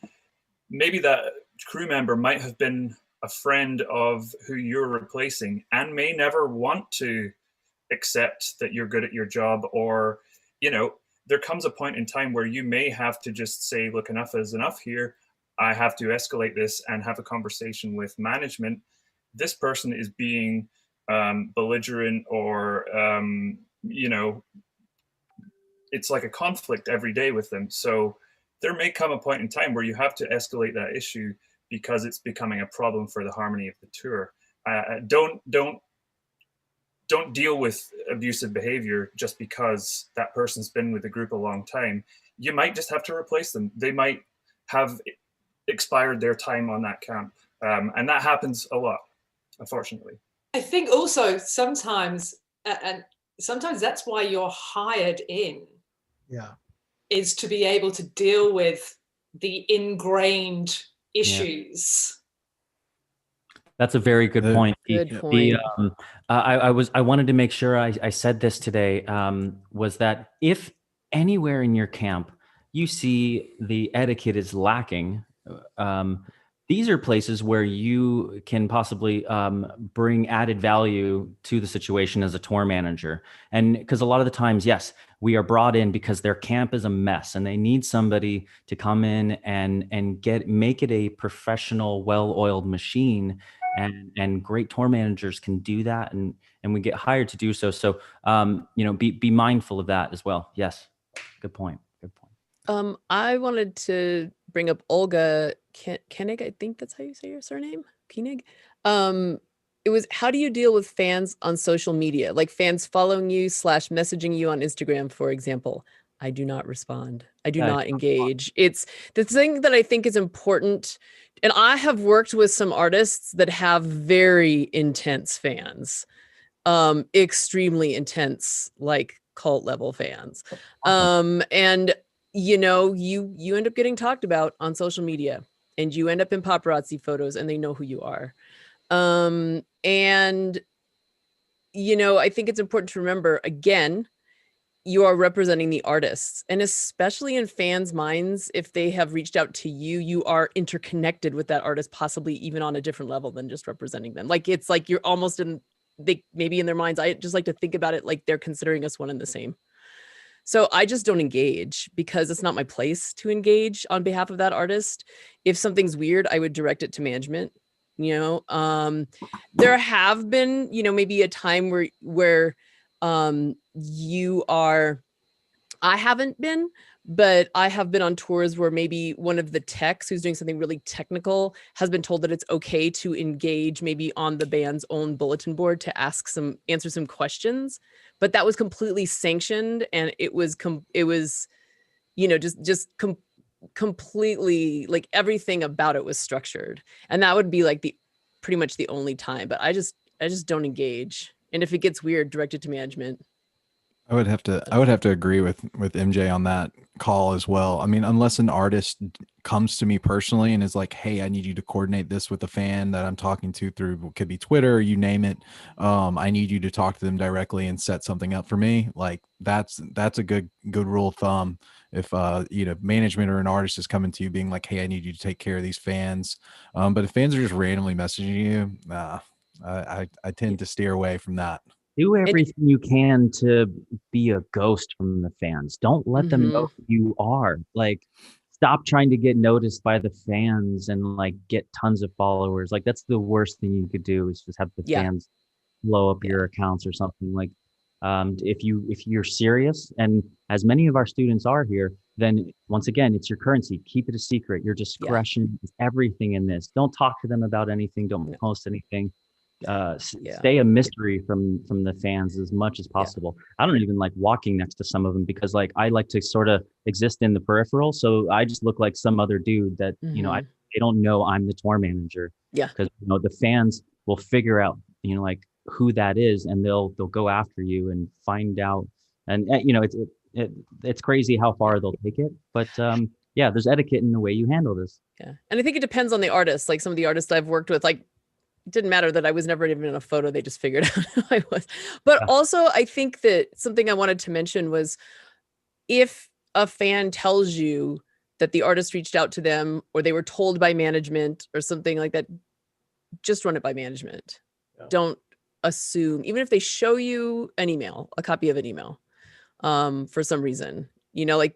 Speaker 6: Maybe that crew member might have been a friend of who you're replacing and may never want to accept that you're good at your job, or, there comes a point in time where you may have to just say, look, enough is enough here. I have to escalate this and have a conversation with management. This person is being belligerent, or, it's like a conflict every day with them. So there may come a point in time where you have to escalate that issue because it's becoming a problem for the harmony of the tour. Don't deal with abusive behavior just because that person's been with the group a long time. You might just have to replace them. They might have expired their time on that camp. And that happens a lot, unfortunately.
Speaker 3: I think also sometimes that's why you're hired in.
Speaker 9: Yeah.
Speaker 3: Is to be able to deal with the ingrained issues.
Speaker 5: That's a very good point.
Speaker 1: Good point.
Speaker 5: I wanted to make sure I said this today, was that if anywhere in your camp you see the etiquette is lacking, these are places where you can possibly bring added value to the situation as a tour manager. And because a lot of the times, yes, we are brought in because their camp is a mess and they need somebody to come in and make it a professional, well-oiled machine. And great tour managers can do that, and we get hired to do so. So, be mindful of that as well. Yes, good point. Good point.
Speaker 1: I wanted to bring up Olga Koenig. I think that's how you say your surname, Koenig. It was, how do you deal with fans on social media, like fans following you / messaging you on Instagram, for example? I do not respond. I do not engage. It's the thing that I think is important. And I have worked with some artists that have very intense fans, extremely intense, like cult level fans. And you end up getting talked about on social media, and you end up in paparazzi photos, and they know who you are. And I think it's important to remember, again, you are representing the artists, and especially in fans' minds, if they have reached out to you, you are interconnected with that artist, possibly even on a different level than just representing them. Like, it's like you're almost maybe in their minds, I just like to think about it like they're considering us one and the same. So I just don't engage because it's not my place to engage on behalf of that artist. If something's weird, I would direct it to management. There have been, maybe a time where I haven't been, but I have been on tours where maybe one of the techs who's doing something really technical has been told that it's okay to engage maybe on the band's own bulletin board to answer some questions, but that was completely sanctioned, and it was completely, like, everything about it was structured, and that would be like pretty much the only time. But I just don't engage, and if it gets weird, direct it to management.
Speaker 2: I would have to agree with MJ on that call as well. I mean, unless an artist comes to me personally and is like, "Hey, I need you to coordinate this with the fan that I'm talking to through, could be Twitter or you name it. I need you to talk to them directly and set something up for me." Like that's a good rule of thumb. If management or an artist is coming to you being like, "Hey, I need you to take care of these fans," but if fans are just randomly messaging you, I tend to steer away from that.
Speaker 5: Do everything you can to be a ghost from the fans. Don't let them know who you are. Like, stop trying to get noticed by the fans and like get tons of followers. Like, that's the worst thing you could do, is just have the fans blow up your accounts or something. Like, if you're serious, and as many of our students are here, then once again, it's your currency. Keep it a secret. Your discretion is everything in this. Don't talk to them about anything. Don't post anything. Stay a mystery from the fans as much as possible. I don't even like walking next to some of them, because like I like to sort of exist in the peripheral, so I just look like some other dude that they don't know I'm the tour manager. Because the fans will figure out like who that is, and they'll go after you and find out. And it's crazy how far they'll take it, but there's etiquette in the way you handle this.
Speaker 1: And I think it depends on the artist. Like some of the artists I've worked with, like, it didn't matter that I was never even in a photo. They just figured out who I was. But also, I think that something I wanted to mention was, if a fan tells you that the artist reached out to them or they were told by management or something like that, just run it by management. Don't assume, even if they show you a copy of an email, for some reason, like,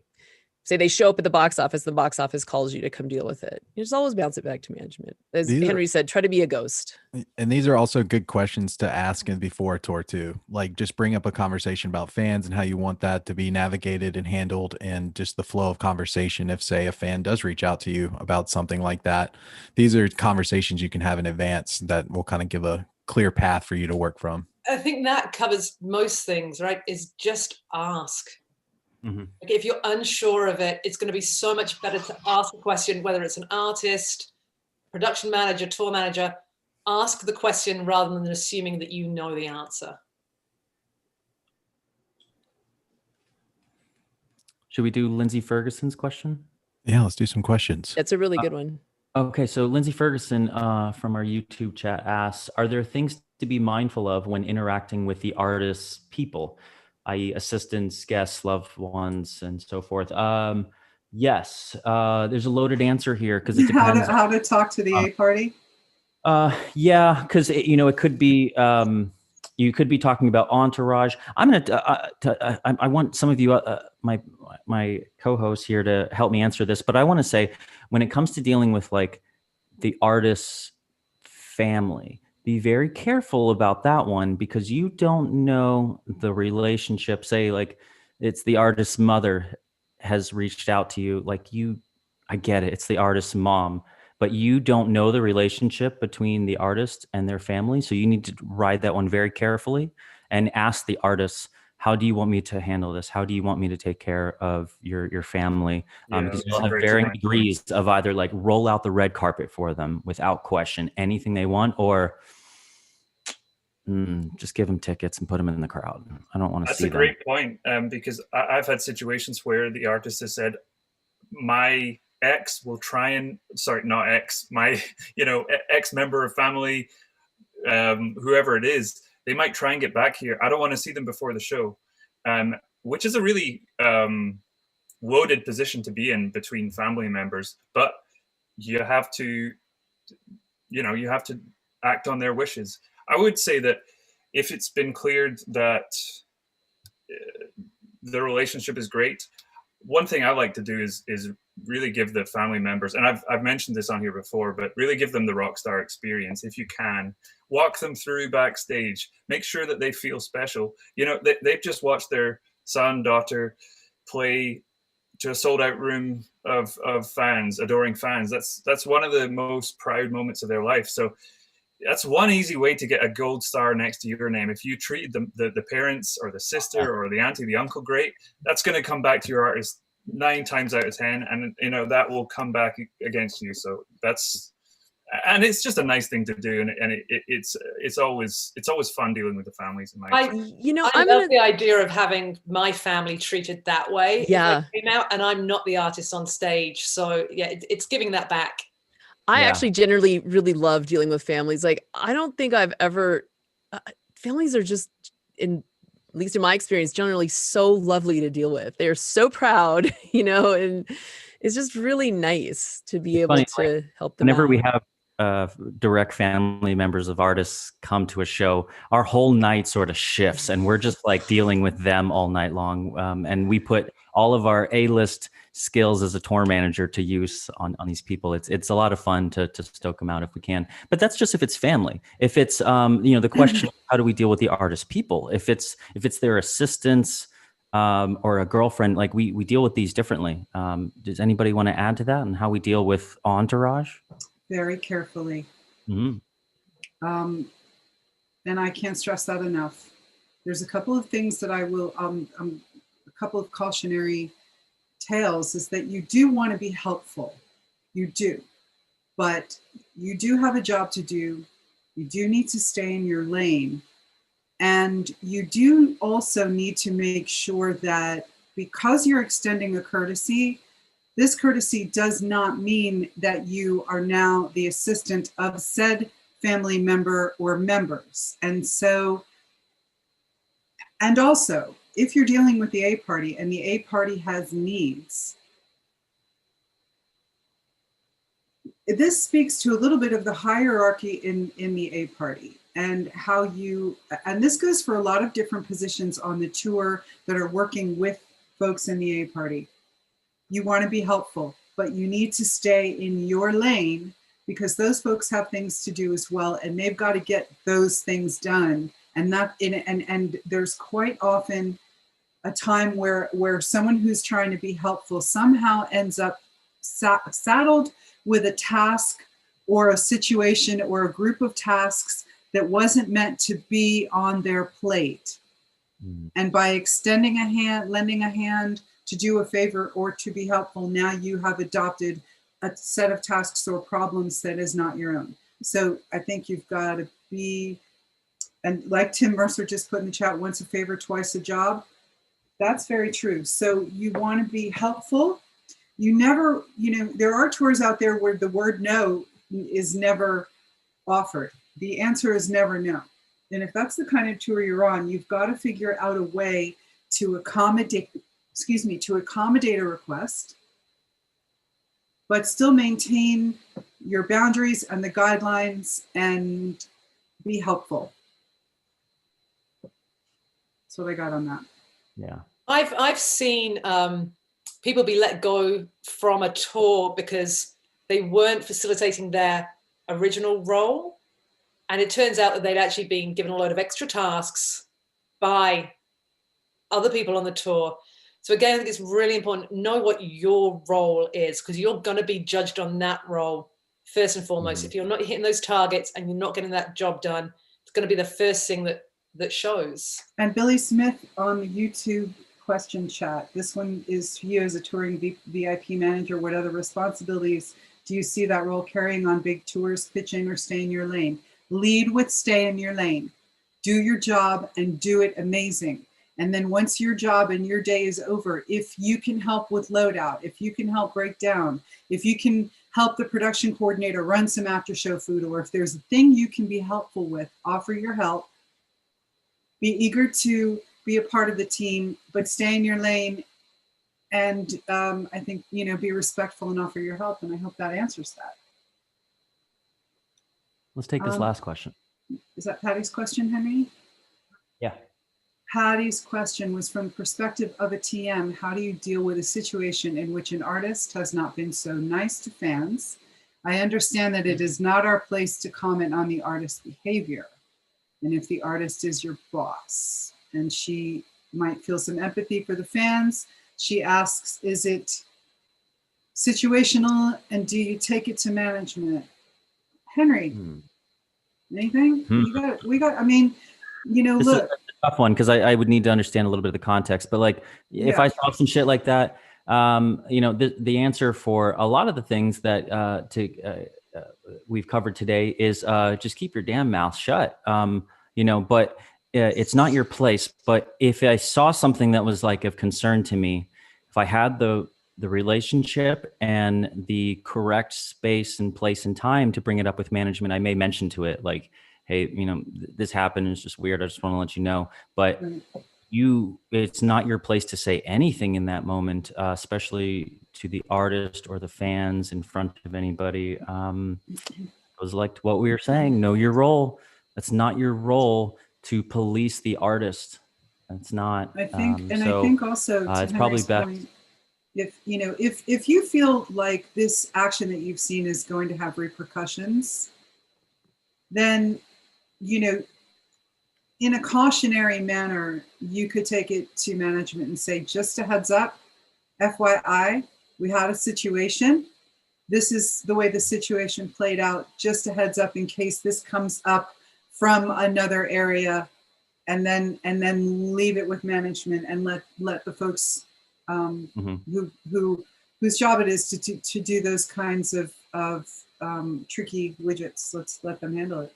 Speaker 1: say they show up at the box office calls you to come deal with it. You just always bounce it back to management. As Henry said, try to be a ghost.
Speaker 2: And these are also good questions to ask before a tour too. Like, just bring up a conversation about fans and how you want that to be navigated and handled, and just the flow of conversation. If, say, a fan does reach out to you about something like that, these are conversations you can have in advance that will kind of give a clear path for you to work from.
Speaker 3: I think that covers most things, right? Is just ask. Like, if you're unsure of it, it's going to be so much better to ask a question, whether it's an artist, production manager, tour manager. Ask the question rather than assuming that you know the answer.
Speaker 5: Should we do Lindsay Ferguson's question?
Speaker 2: Yeah, let's do some questions.
Speaker 1: That's a really good one.
Speaker 5: Okay, so Lindsay Ferguson from our YouTube chat asks, are there things to be mindful of when interacting with the artist's people, i.e. assistants, guests, loved ones, and so forth? Yes, there's a loaded answer here, because it depends.
Speaker 4: How to talk to the A party?
Speaker 5: Yeah, because it could be, you could be talking about entourage. I'm gonna. I want some of you, my co-hosts here, to help me answer this. But I want to say, when it comes to dealing with like the artist's family, be very careful about that one, because you don't know the relationship. Say like it's the artist's mother has reached out to you. Like, I get it. It's the artist's mom, but you don't know the relationship between the artist and their family. So you need to ride that one very carefully and ask the artist, how do you want me to handle this? How do you want me to take care of your family? Because you'll have varying degrees of either like roll out the red carpet for them without question, anything they want, or just give them tickets and put them in the crowd. I don't want to see them.
Speaker 6: That's a great point, because I've had situations where the artist has said, my ex will try and, sorry, not ex, my, ex member of family, whoever it is, they might try and get back here. I don't want to see them before the show, which is a really loaded position to be in between family members. But you have to, you have to act on their wishes. I would say that if it's been cleared that the relationship is great, one thing I like to do is really give the family members, and I've mentioned this on here before, but really give them the rock star experience if you can. Walk them through backstage. Make sure that they feel special. They've just watched their son, daughter play to a sold out room of fans, adoring fans. That's one of the most proud moments of their life. So that's one easy way to get a gold star next to your name. If you treated the parents or the sister or the auntie, the uncle great, that's going to come back to your artist 9 times out of 10, and you know that will come back against you. So and it's just a nice thing to do, and it's always fun dealing with the families in my experience.
Speaker 3: I love the idea of having my family treated that way.
Speaker 1: Yeah.
Speaker 3: If they came out and I'm not the artist on stage, so yeah, it's giving that back.
Speaker 1: I actually generally really love dealing with families. Like, I don't think I've ever, families are just, at least in my experience, generally so lovely to deal with. They're so proud, you know, and it's just really nice to be able to help them
Speaker 5: whenever
Speaker 1: out.
Speaker 5: we have direct family members of artists come to a show, our whole night sort of shifts, and we're just like dealing with them all night long. And we put all of our A-list skills as a tour manager to use on these people. It's a lot of fun to stoke them out if we can. But that's just if it's family. If it's the question of how do we deal with the artist people? If it's their assistants or a girlfriend, like we deal with these differently. Does anybody want to add to that and how we deal with entourage?
Speaker 4: Very carefully. And I can't stress that enough. There's a couple of things that I will, a couple of cautionary tales is that you do want to be helpful. You do. But you do have a job to do. You do need to stay in your lane. And you do also need to make sure that because you're extending a courtesy, this courtesy does not mean that you are now the assistant of said family member or members. And so, and also, if you're dealing with the A party and the A party has needs, this speaks to a little bit of the hierarchy in the A party and how you, and this goes for a lot of different positions on the tour that are working with folks in the A party. You want to be helpful, but you need to stay in your lane because those folks have things to do as well, and they've got to get those things done. And and there's quite often a time where someone who's trying to be helpful somehow ends up saddled with a task or a situation or a group of tasks that wasn't meant to be on their plate. And by extending a hand, lending a hand to do a favor or to be helpful, now you have adopted a set of tasks or problems that is not your own. So I think you've got to be, and like Tim Mercer just put in the chat, once a favor, twice a job. That's very true. So you want to be helpful. You never, there are tours out there where the word no is never offered. The answer is never no. And if that's the kind of tour you're on, you've got to figure out a way to accommodate a request, but still maintain your boundaries and the guidelines and be helpful. That's what I got on that.
Speaker 5: Yeah.
Speaker 3: I've seen people be let go from a tour because they weren't facilitating their original role. And it turns out that they'd actually been given a load of extra tasks by other people on the tour. So again, I think it's really important to know what your role is, because you're going to be judged on that role first and foremost. If you're not hitting those targets and you're not getting that job done, it's going to be the first thing that shows.
Speaker 4: And Billy Smith on the YouTube question chat, this one is for you as a touring VIP manager. What other responsibilities do you see that role carrying on big tours, pitching, or stay in your lane? Lead with stay in your lane. Do your job and do it amazing. And then once your job and your day is over, if you can help with loadout, if you can help break down, if you can help the production coordinator run some after show food, or if there's a thing you can be helpful with, offer your help. Be eager to be a part of the team, but stay in your lane. And I think, be respectful and offer your help. And I hope that answers that.
Speaker 5: Let's take this last question.
Speaker 4: Is that Patty's question, Henry?
Speaker 5: Yeah.
Speaker 4: Patty's question was, from the perspective of a TM, how do you deal with a situation in which an artist has not been so nice to fans? I understand that it is not our place to comment on the artist's behavior. And if the artist is your boss, and she might feel some empathy for the fans, she asks, is it situational and do you take it to management? Henry. Anything? I mean,
Speaker 5: This
Speaker 4: look.
Speaker 5: is a tough one because I would need to understand a little bit of the context. But like, if I saw some shit like that, the answer for a lot of the things that we've covered today is just keep your damn mouth shut. But it's not your place. But if I saw something that was like of concern to me, if I had the relationship and the correct space and place and time to bring it up with management, I may mention to it like, hey, this happened. It's just weird. I just want to let you know. But it's not your place to say anything in that moment, especially to the artist or the fans in front of anybody. It was like what we were saying, know your role. That's not your role to police the artist. That's not.
Speaker 4: I think, I think also to
Speaker 5: it's probably best.
Speaker 4: Point, if you feel like this action that you've seen is going to have repercussions, then in a cautionary manner, you could take it to management and say, just a heads up, FYI, we had a situation. This is the way the situation played out. Just a heads up in case this comes up from another area, and then leave it with management and let the folks whose job it is to do those kinds of tricky widgets. Let's let them handle it.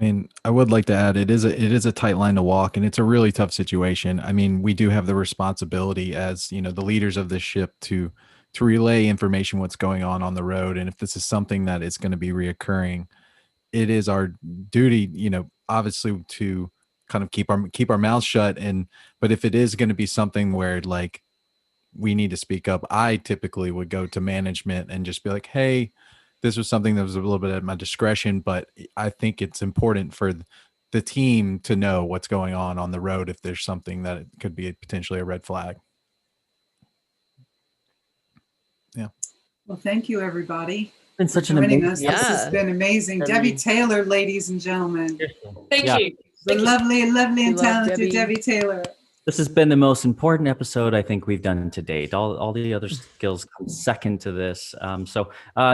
Speaker 2: I mean, I would like to add, it is a tight line to walk, and it's a really tough situation. I mean, we do have the responsibility as, the leaders of this ship to relay information, what's going on the road. And if this is something that is going to be reoccurring, it is our duty, obviously to kind of keep our mouths shut. But if it is going to be something where like we need to speak up, I typically would go to management and just be like, hey, this was something that was a little bit at my discretion, but I think it's important for the team to know what's going on the road if there's something that could be potentially a red flag. Yeah.
Speaker 4: Well, thank you, everybody.
Speaker 5: It's been such
Speaker 4: joining us.
Speaker 1: Yeah.
Speaker 4: This has been amazing. Debbie Taylor, ladies and gentlemen.
Speaker 3: Thank you.
Speaker 4: The lovely and talented Debbie Taylor.
Speaker 5: This has been the most important episode I think we've done to date. All the other skills come second to this. So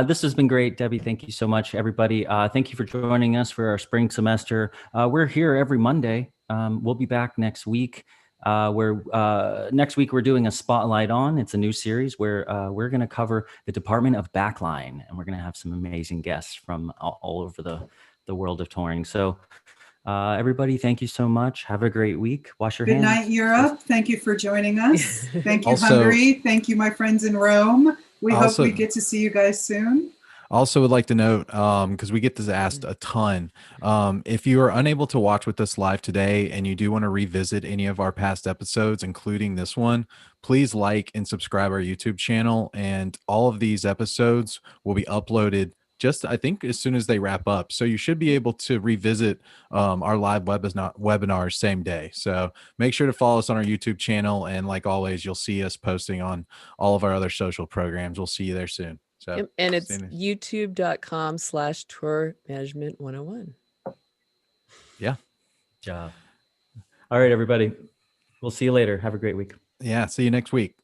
Speaker 5: this has been great, Debbie. Thank you so much, everybody. Thank you for joining us for our spring semester. We're here every Monday. We'll be back next week. Next week we're doing a spotlight on. It's a new series where we're going to cover the Department of Backline, and we're going to have some amazing guests from all over the world of touring. So. Everybody, thank you so much. Have a great week. Wash your hands.
Speaker 4: Good night, Europe. Thank you for joining us. Thank you, Hungary. Thank you, my friends in Rome. We hope we get to see you guys soon.
Speaker 2: Also would like to note, because we get this asked a ton, if you are unable to watch with us live today and you do want to revisit any of our past episodes, including this one, please like and subscribe our YouTube channel. And all of these episodes will be uploaded just, I think, as soon as they wrap up. So you should be able to revisit our live webinars same day. So make sure to follow us on our YouTube channel. And like always, you'll see us posting on all of our other social programs. We'll see you there soon. So,
Speaker 1: and it's youtube.com/tour management 101.
Speaker 2: Yeah.
Speaker 5: Good job. All right, everybody. We'll see you later. Have a great week.
Speaker 2: Yeah. See you next week.